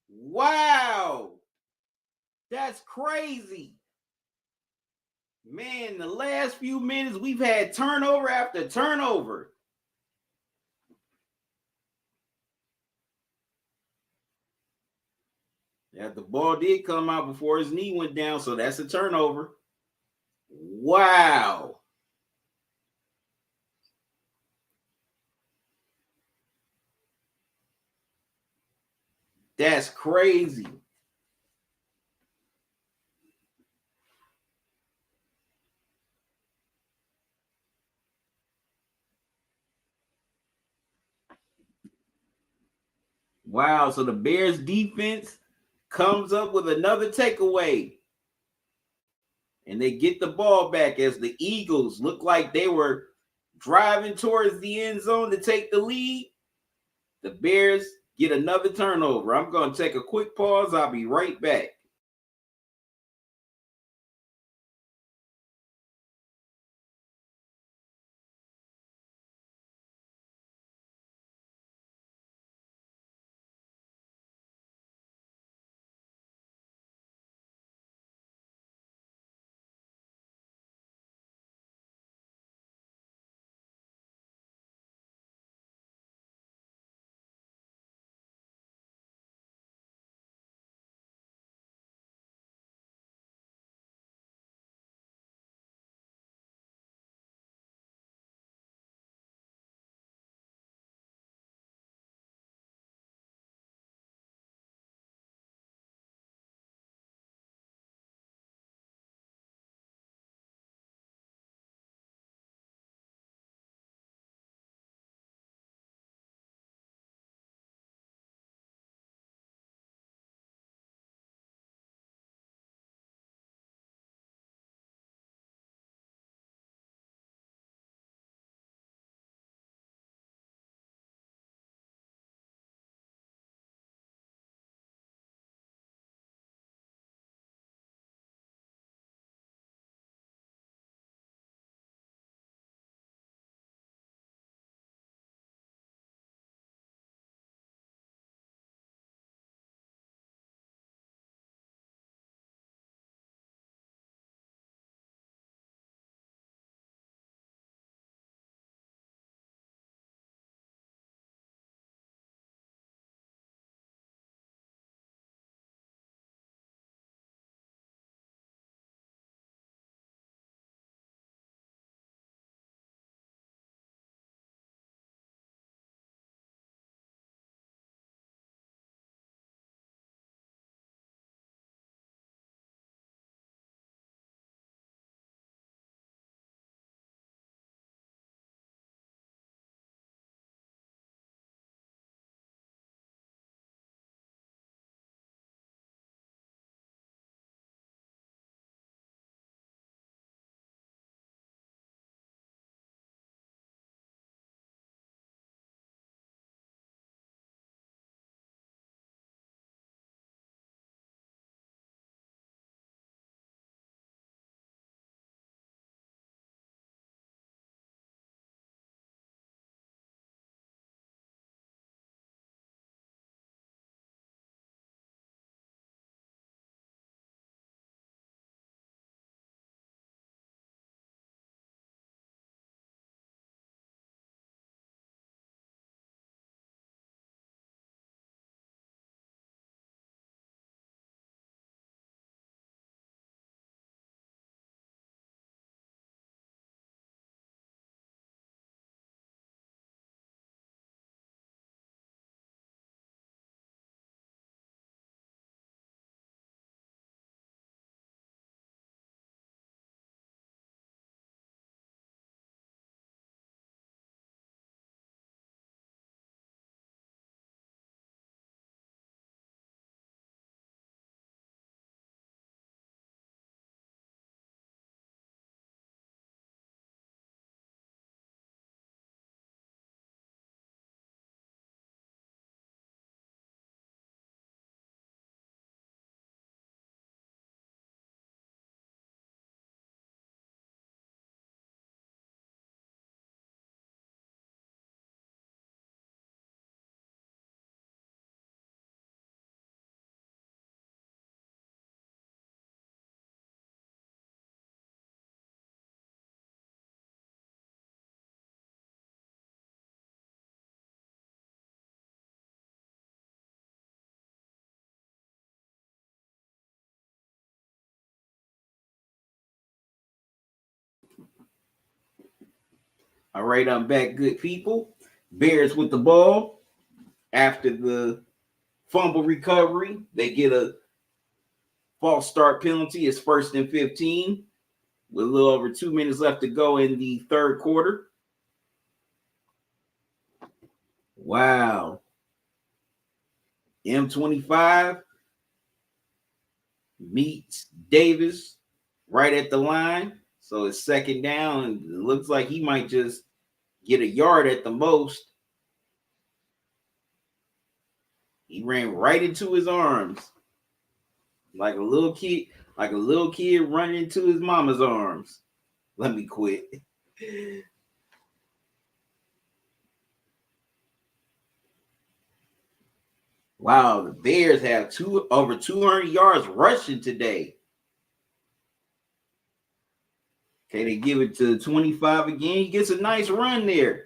Wow. That's crazy. Man, the last few minutes we've had turnover after turnover. Yeah, the ball did come out before his knee went down, so that's a turnover. Wow. That's crazy. Wow. So the Bears defense comes up with another takeaway. and they get the ball back as the Eagles look like they were driving towards the end zone to take the lead. The Bears get another turnover. I'm going to take a quick pause. I'll be right back. All right, I'm back, good people. Bears with the ball after the fumble recovery. They get a false start penalty. It's 1st and 15 with a little over 2 minutes left to go in the third quarter. Wow. M25 meets Davis right at the line. So it's second down, and it looks like he might just get a yard at the most. He ran right into his arms like a little kid, running into his mama's arms. Let me quit. Wow, the Bears have over 200 yards rushing today. Okay, they give it to 25 again. He gets a nice run there.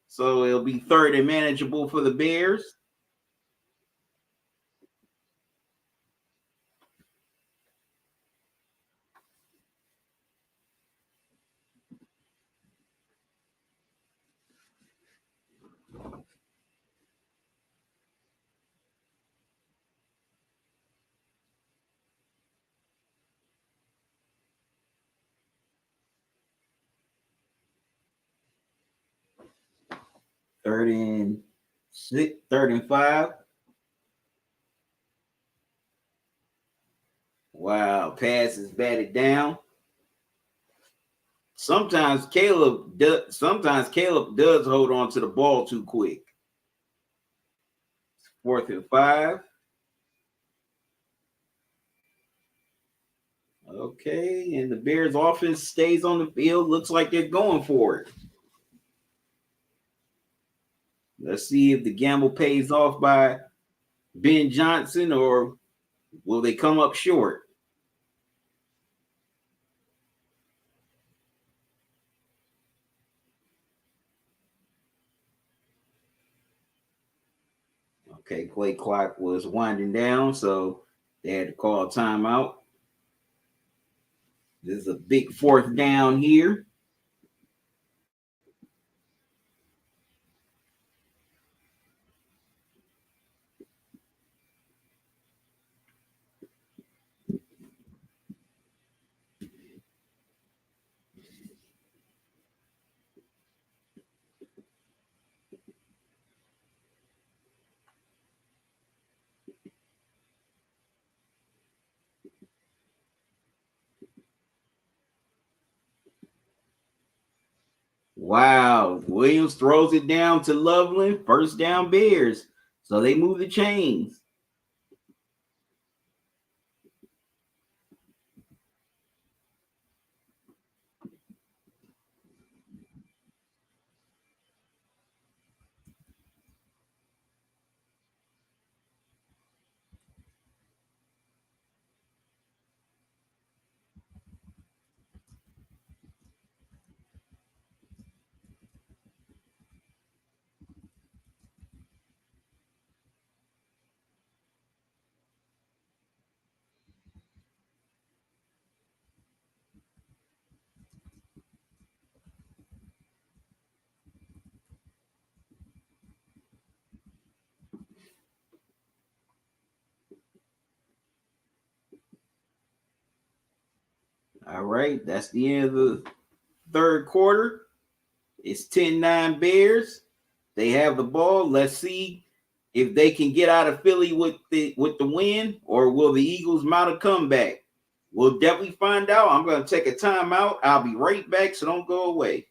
So it'll be third and manageable for the Bears. Third and six, third and five. Wow, pass is batted down. Sometimes Caleb does hold on to the ball too quick. Fourth and five. Okay, and the Bears offense stays on the field. Looks like they're going for it. Let's see if the gamble pays off by Ben Johnson, or will they come up short? Okay, play clock was winding down, so they had to call a timeout. This is a big fourth down here. Wow, Williams throws it down to Loveland. First down, Bears. So they move the chains. All right, that's the end of the third quarter. It's 10-9 Bears. They have the ball. Let's see if they can get out of Philly with the win, or will the Eagles mount a comeback? We'll definitely find out. I'm going to take a timeout. I'll be right back, so don't go away.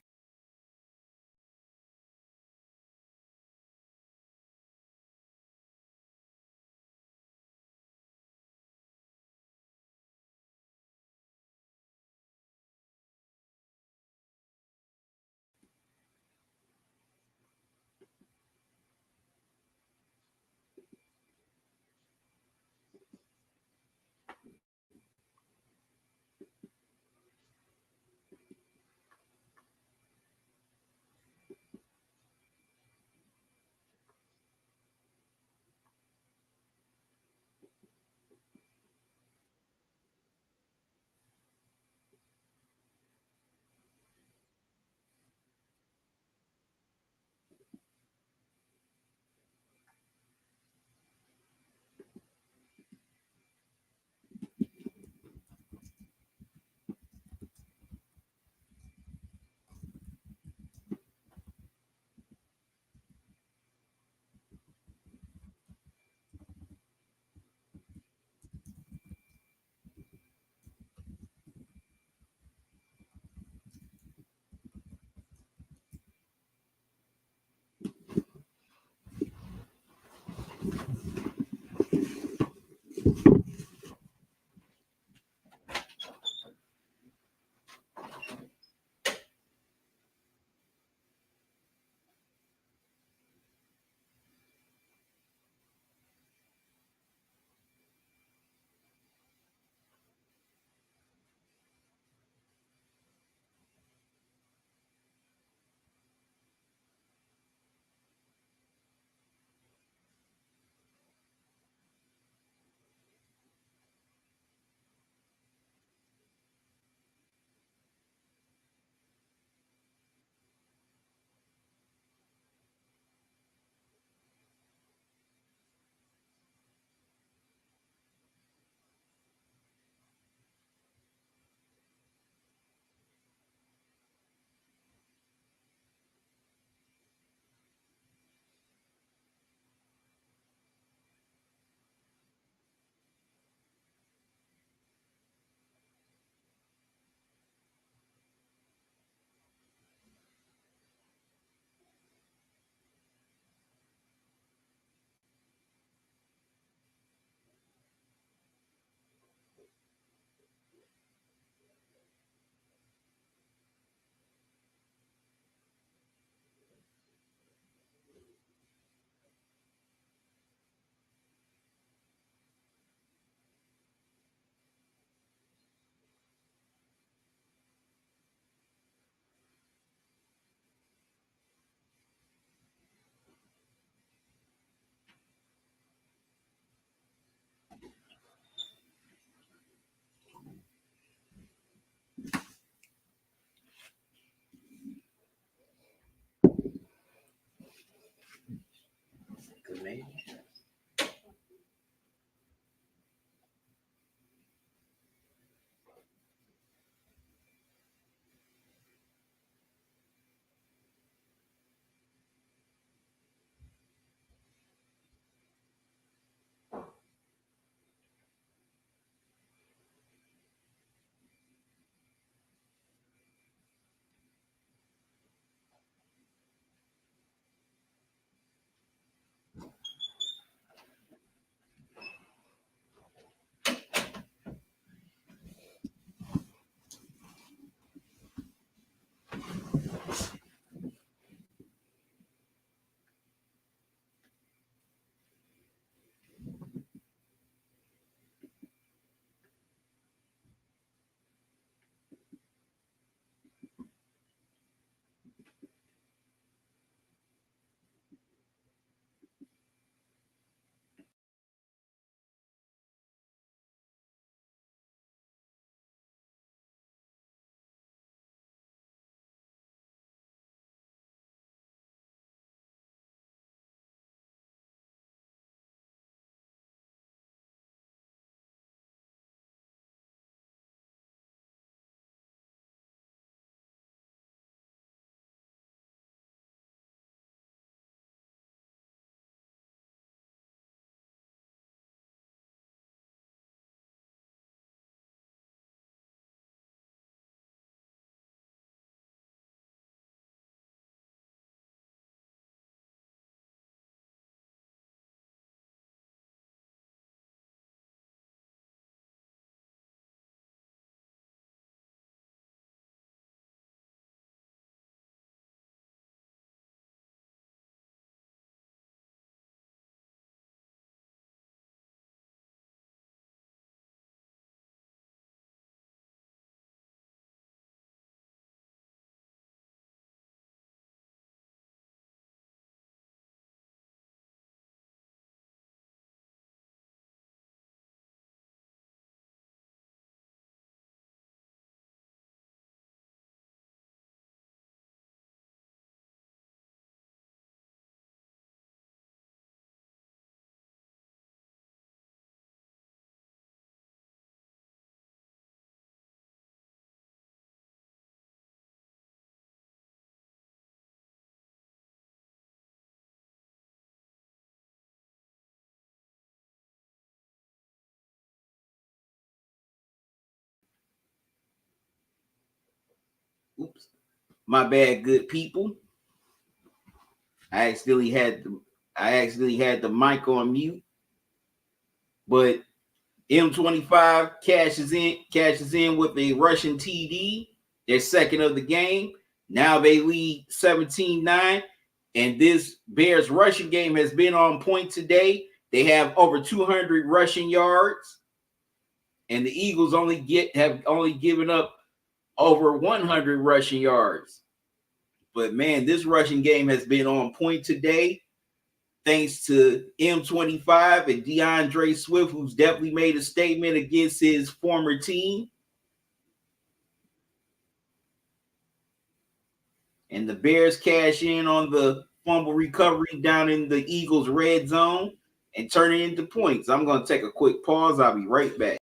Good man. Oops. My bad, good people. I accidentally had the mic on mute, but M25 cashes in with a Russian TD, their second of the game. Now they lead 17-9. And this Bears rushing game has been on point today. They have over 200 rushing yards. And the Eagles have only given up over 100 rushing yards. But man, this rushing game has been on point today. Thanks to M25 and DeAndre Swift, who's definitely made a statement against his former team. And the Bears cash in on the fumble recovery down in the Eagles' red zone and turn it into points. I'm going to take a quick pause. I'll be right back.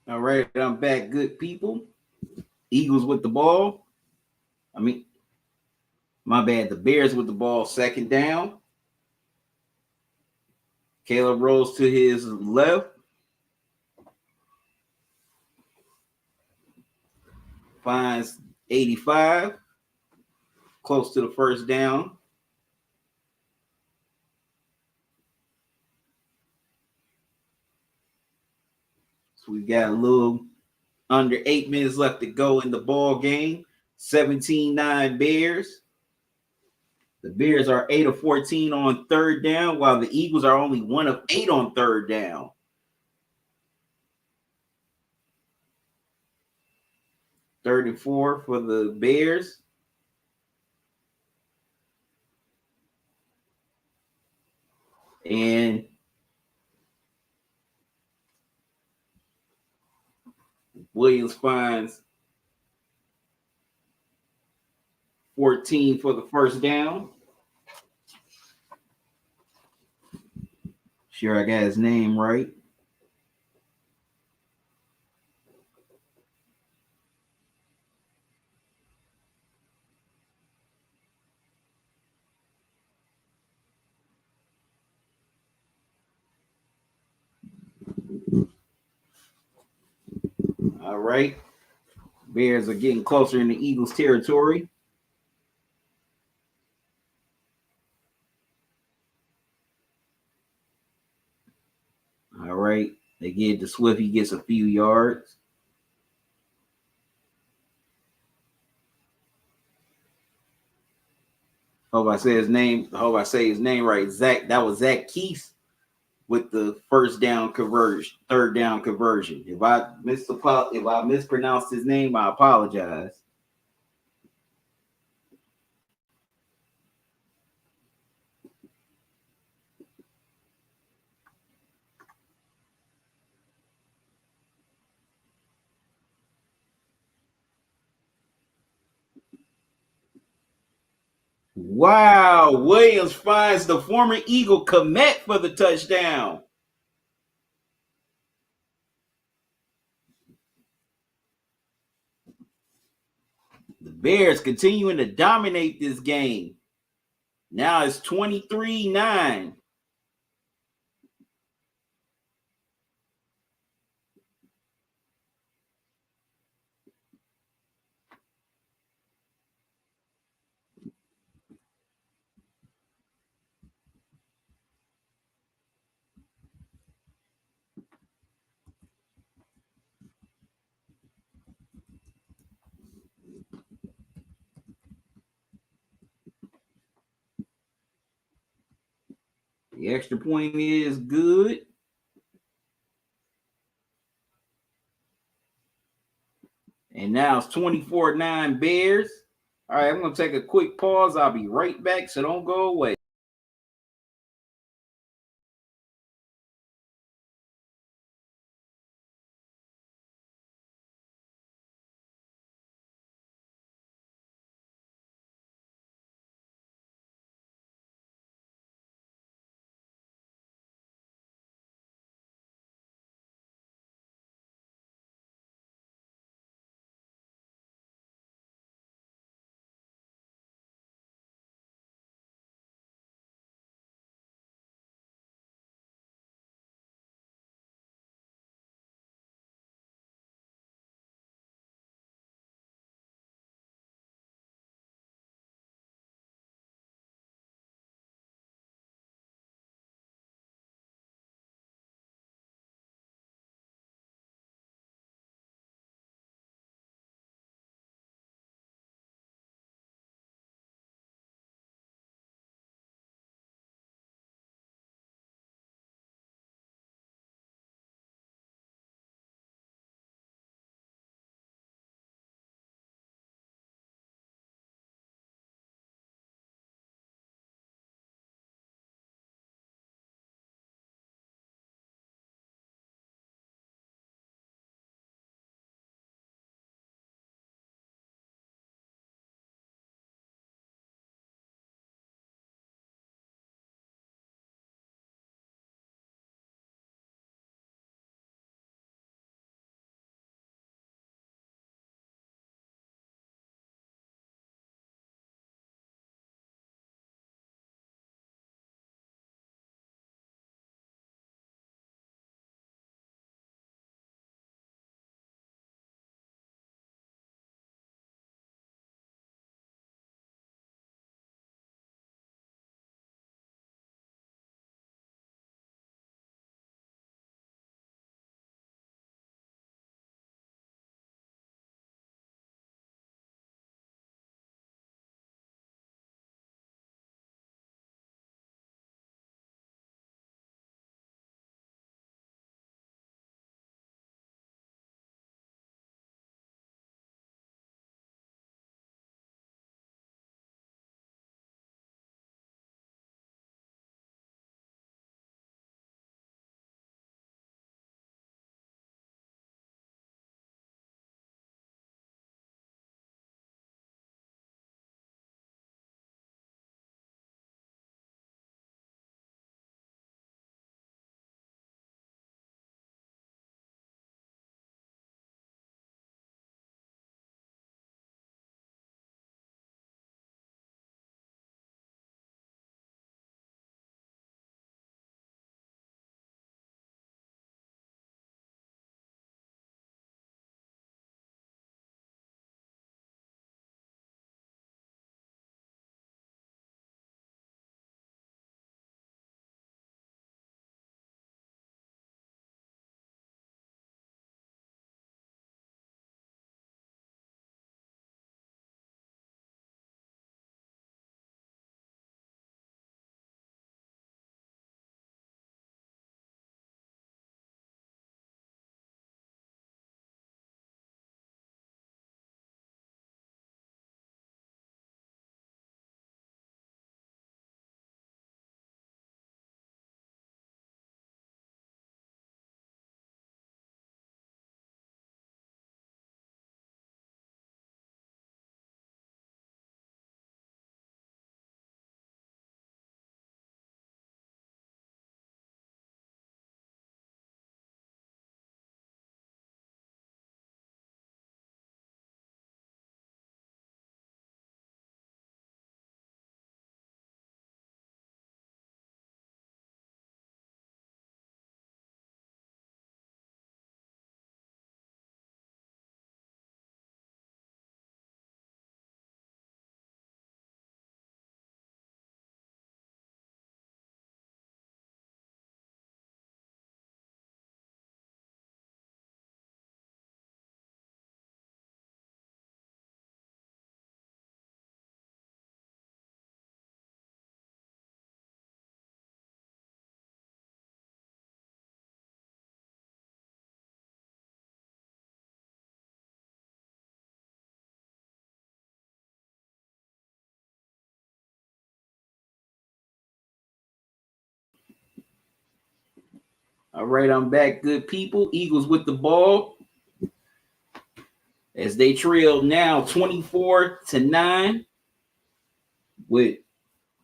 All right, I'm back, good people. Eagles with the ball. I mean, my bad. The Bears with the ball, second down. Caleb rolls to his left, finds 85, close to the first down. So we got a little under 8 minutes left to go in the ball game. 17-9 Bears. The Bears are 8 of 14 on third down, while the Eagles are only 1 of 8 on third down. Third and 4 for the Bears. And Williams finds 14 for the first down. Sure, I got his name right. All right. Bears are getting closer in the Eagles' territory. All right. They get it to Swift. He gets a few yards. Hope I say his name. Hope I say his name right. Zach. That was Zach Keith with the first down conversion, third down conversion. If I mispronounced his name, I apologize. Wow, Williams finds the former Eagle Komet for the touchdown. The Bears continuing to dominate this game. Now it's 23-9. The extra point is good. And now it's 24-9 Bears. All right, I'm going to take a quick pause. I'll be right back, so don't go away. All right, I'm back, good people. Eagles with the ball as they trail now 24-9 with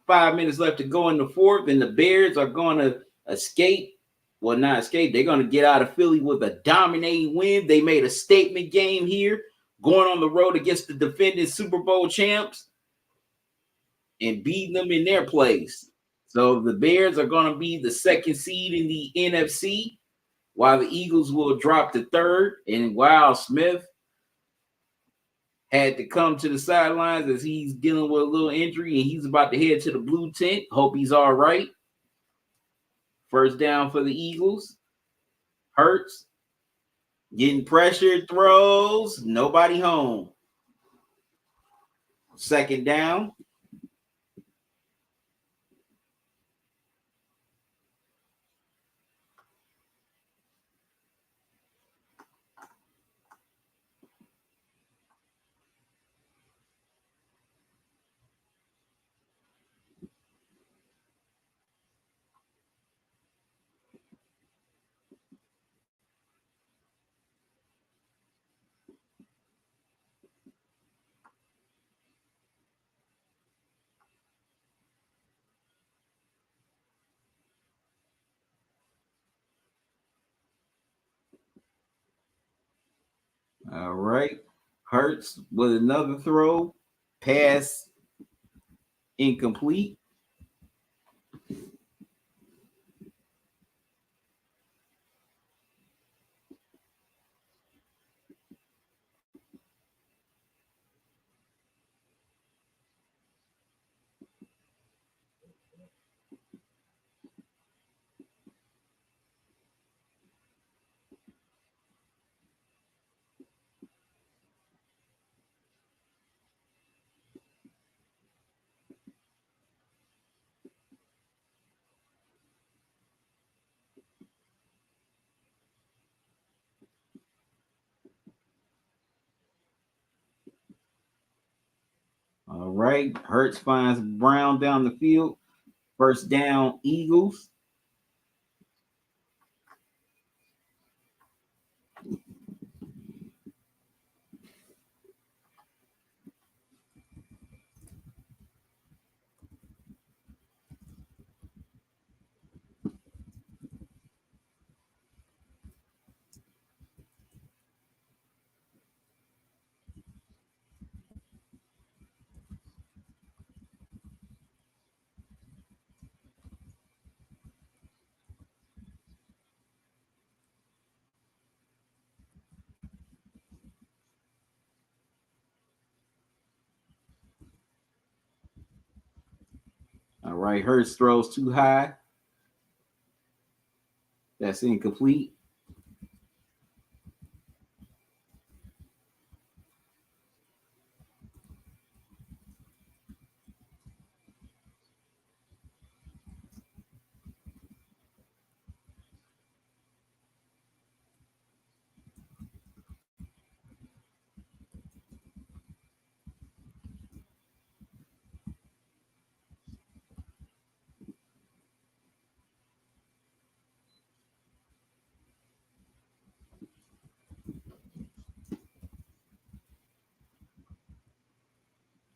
5 minutes left to go in the fourth, and the Bears are going to escape. Well, not escape. They're going to get out of Philly with a dominating win. They made a statement game here, going on the road against the defending Super Bowl champs and beating them in their place. So the Bears are going to be the second seed in the NFC, while the Eagles will drop to third. And Wild Smith had to come to the sidelines as he's dealing with a little injury, and he's about to head to the blue tent. Hope he's all right. First down for the Eagles. Hurts. Getting pressured, throws. Nobody home. Second down. All right. Hurts with another throw. Pass incomplete. All right. Hurts finds Brown down the field. First down, Eagles. All right. Hurts throws too high. That's incomplete.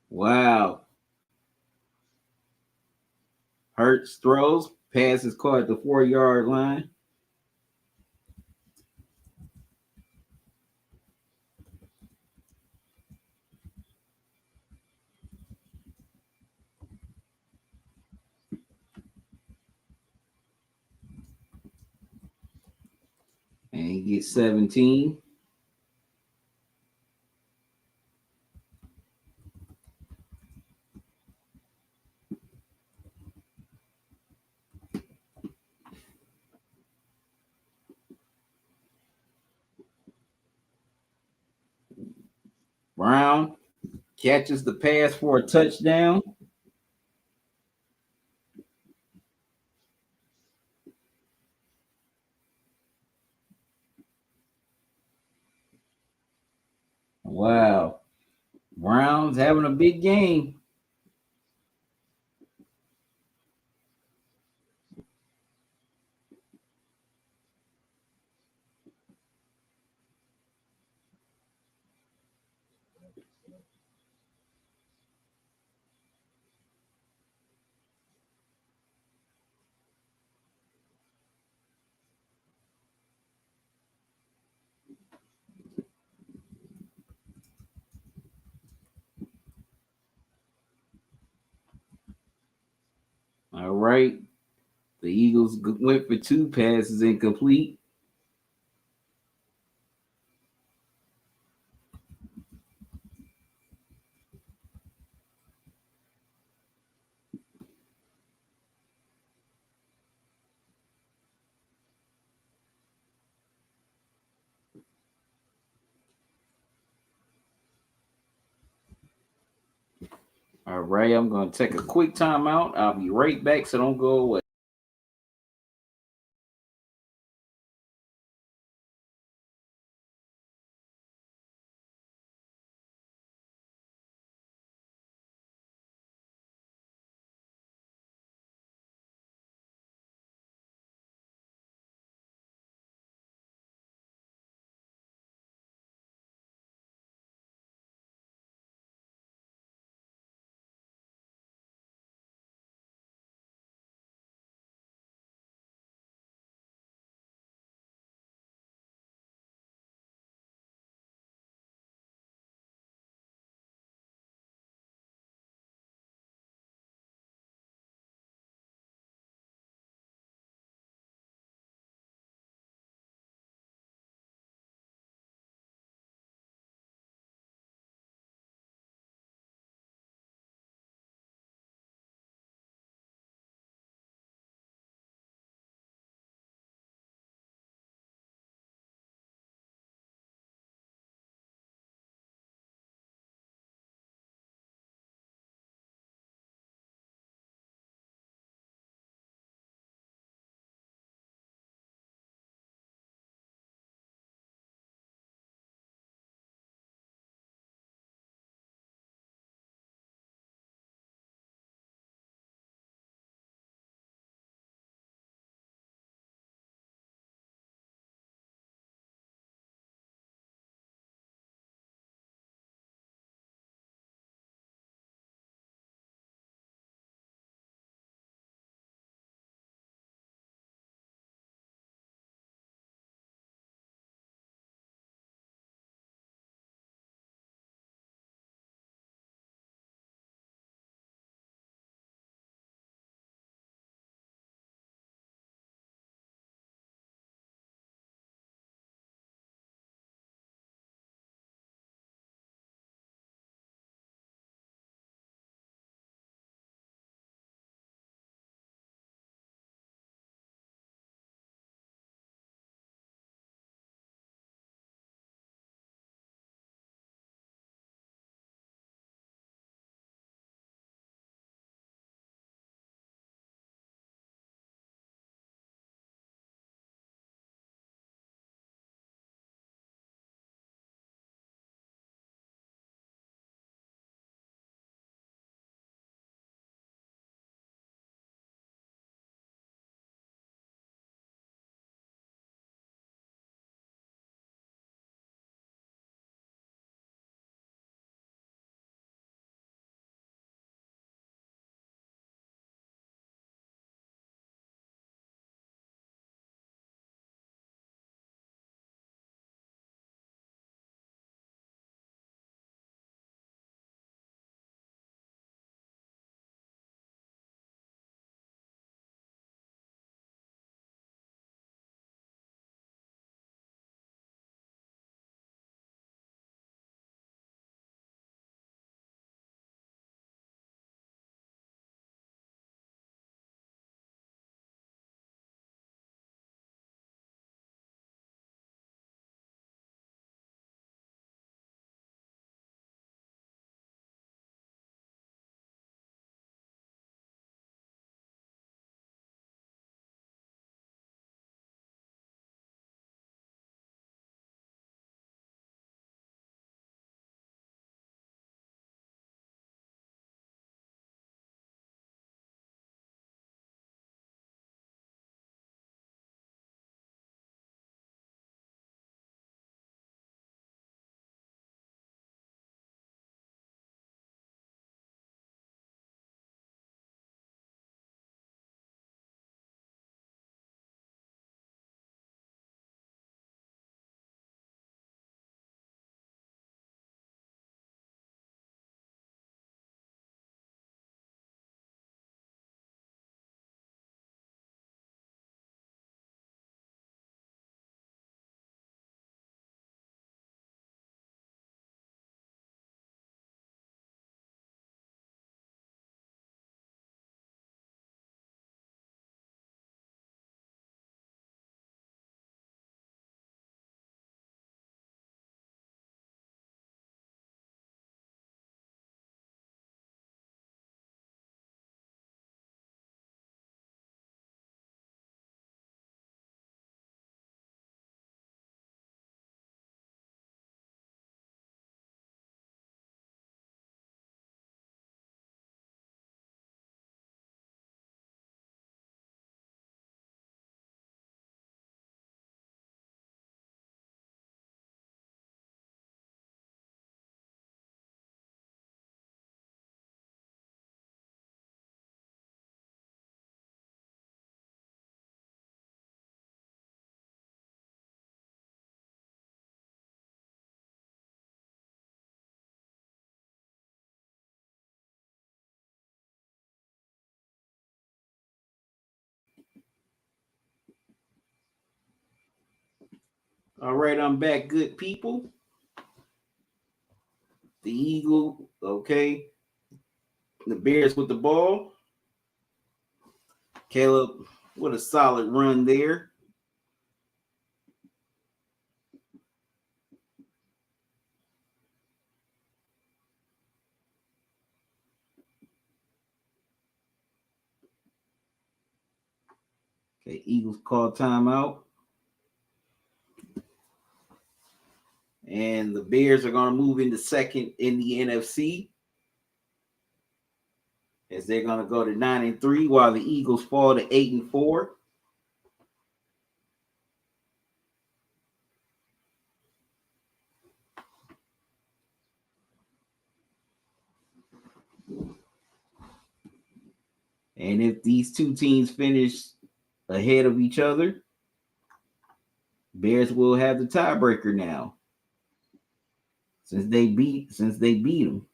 Wow. Hurts throws. Pass is caught at the 4-yard line. And he gets 17. Brown catches the pass for a touchdown. Wow. Brown's having a big game. right. The Eagles went for 2 passes incomplete. All right, I'm going to take a quick timeout. I'll be right back, so don't go away. All right, I'm back, good people. The Eagle, okay. The Bears with the ball. Caleb, what a solid run there. Okay, Eagles call timeout. And the Bears are going to move into second in the NFC as they're going to go to 9-3, while the Eagles fall to 8-4. And if these two teams finish ahead of each other, Bears will have the tiebreaker now, since they beat them.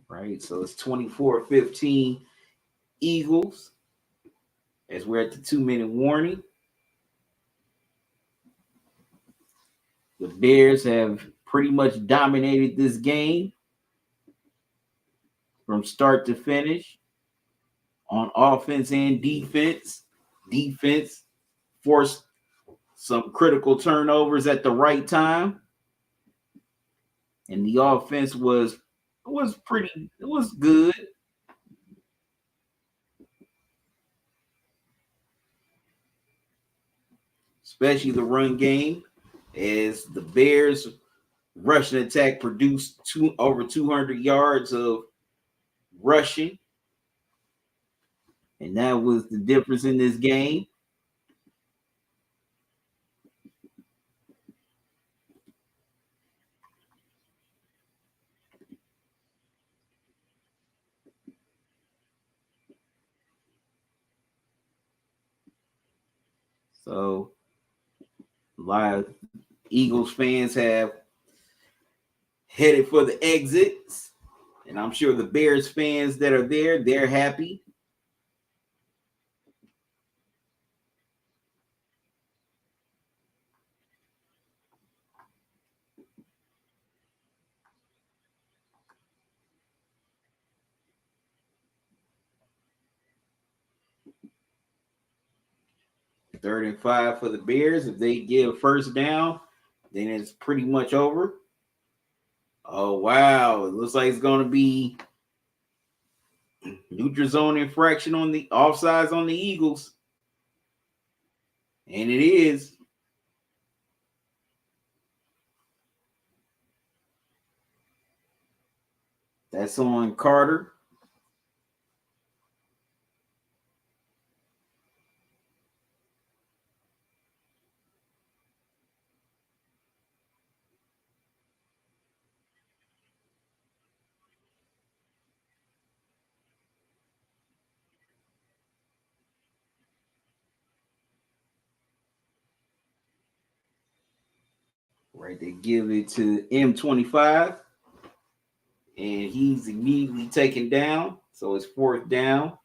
Right, so it's 24-15 Eagles as we're at the 2-minute warning. The Bears have pretty much dominated this game from start to finish on offense and defense. Defense forced some critical turnovers at the right time, and the offense was good. Especially the run game, as the Bears rushing attack produced over 200 yards of rushing, and that was the difference in this game. So a lot of Eagles fans have headed for the exits, and I'm sure the Bears fans that are there, they're happy. Third and 5 for the Bears. If they give first down, then it's pretty much over. Oh, wow. It looks like it's going to be neutral zone infraction on the offsides on the Eagles. And it is. That's on Carter. Right, they give it to M25, and he's immediately taken down. So it's fourth down.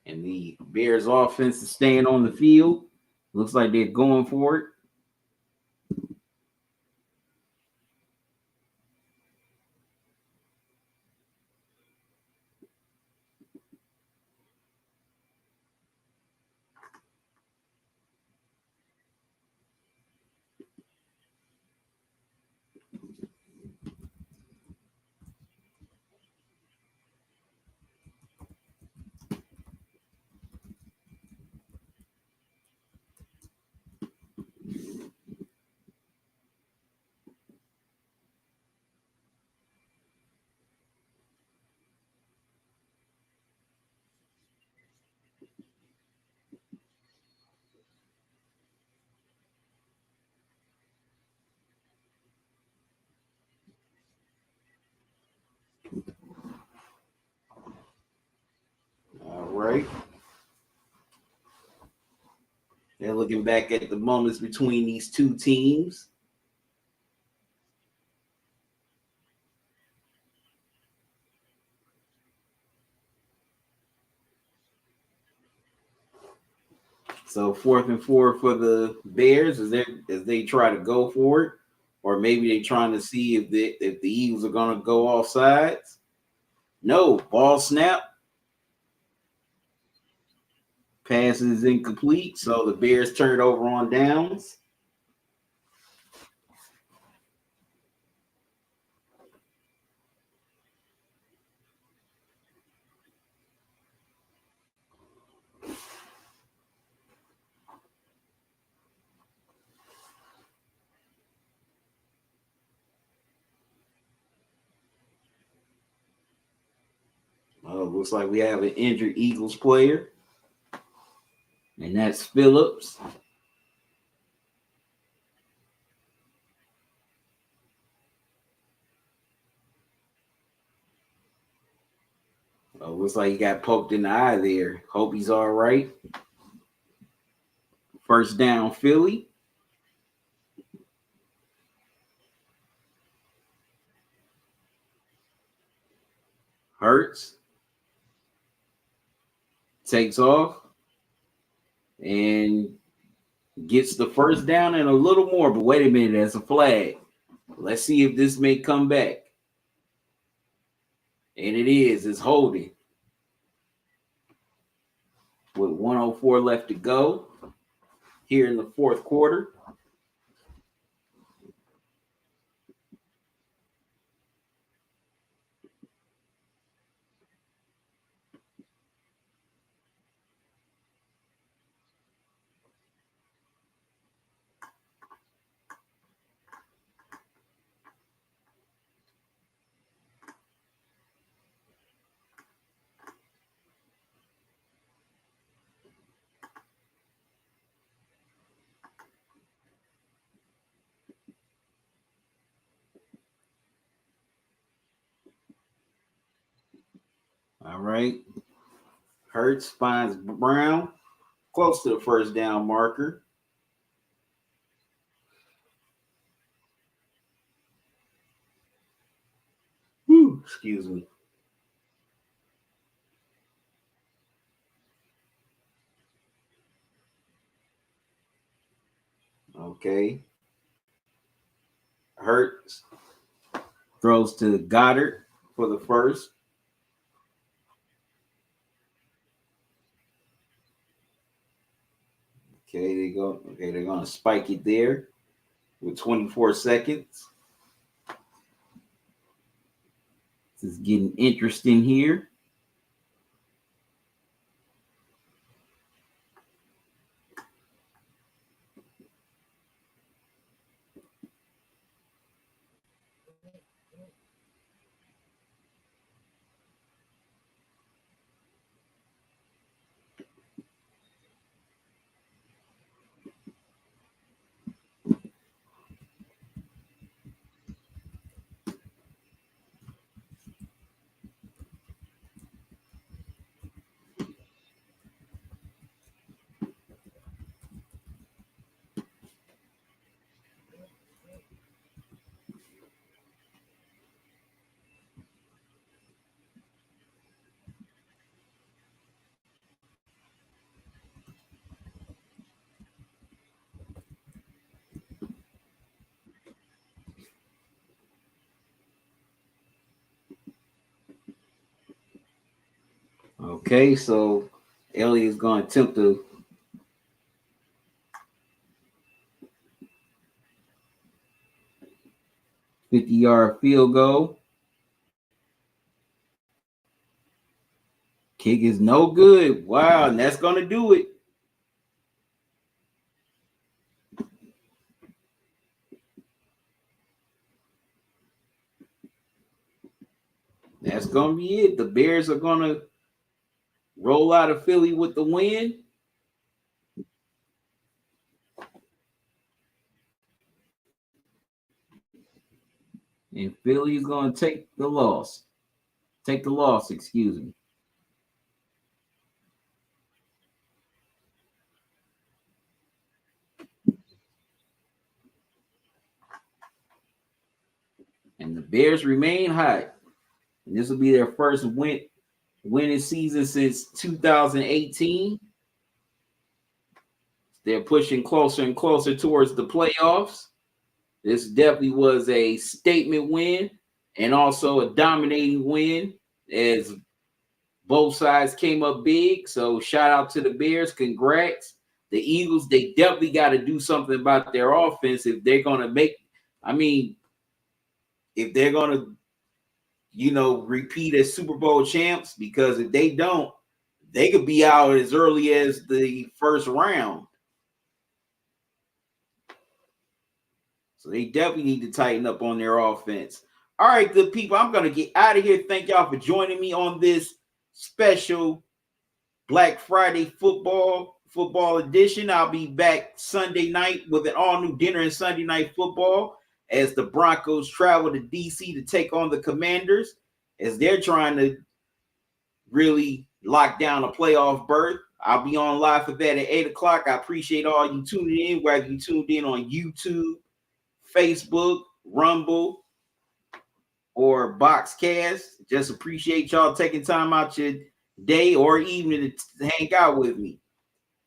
And the Bears offense is staying on the field. Looks like they're going for it. right. They're looking back at the moments between these two teams. So 4th and 4 for the Bears as they try to go for it, or maybe they're trying to see if the Eagles are going to go off sides. No, ball snap. Pass is incomplete, so the Bears turn it over on downs. Looks like we have an injured Eagles player, and that's Phillips. Looks like he got poked in the eye there. Hope he's all right. First down, Philly. Hurts. Takes off and gets the first down and a little more. But wait a minute, there's a flag. Let's see if this may come back. And it is. It's holding. With 1:04 left to go here in the fourth quarter. All right. Hurts finds Brown close to the first down marker. Whew, excuse me. Okay. Hurts throws to Goddard for the first. Okay, they go. Okay, they're gonna spike it there with 24 seconds. This is getting interesting here. Okay, so Elliott is going to attempt a 50-yard field goal. Kick is no good. Wow, and that's going to do it. That's going to be it. The Bears are going to roll out of Philly with the win. And Philly is going to take the loss. Take the loss, excuse me. And the Bears remain hot. And this will be their first winning season since 2018. They're pushing closer and closer towards the playoffs. This definitely was a statement win and also a dominating win as both sides came up big. So shout out to the Bears. Congrats. The Eagles, they definitely got to do something about their offense if they're going to if they're going to, repeat as Super Bowl champs, because if they don't, they could be out as early as the first round. So they definitely need to tighten up on their offense. All right, good people, I'm going to get out of here. Thank y'all for joining me on this special Black Friday football edition. I'll be back Sunday night with an all-new dinner and Sunday night football as the Broncos travel to D.C. to take on the Commanders as they're trying to really lock down a playoff berth. I'll be on live for that at 8 o'clock. I appreciate all you tuning in, whether you tuned in on YouTube, Facebook, Rumble, or Boxcast. Just appreciate y'all taking time out your day or evening to hang out with me.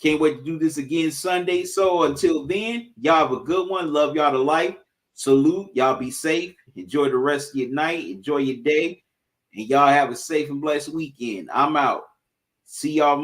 Can't wait to do this again Sunday. So until then, y'all have a good one. Love y'all to life. Salute. Y'all be safe. Enjoy the rest of your night. Enjoy your day. And y'all have a safe and blessed weekend. I'm out. See y'all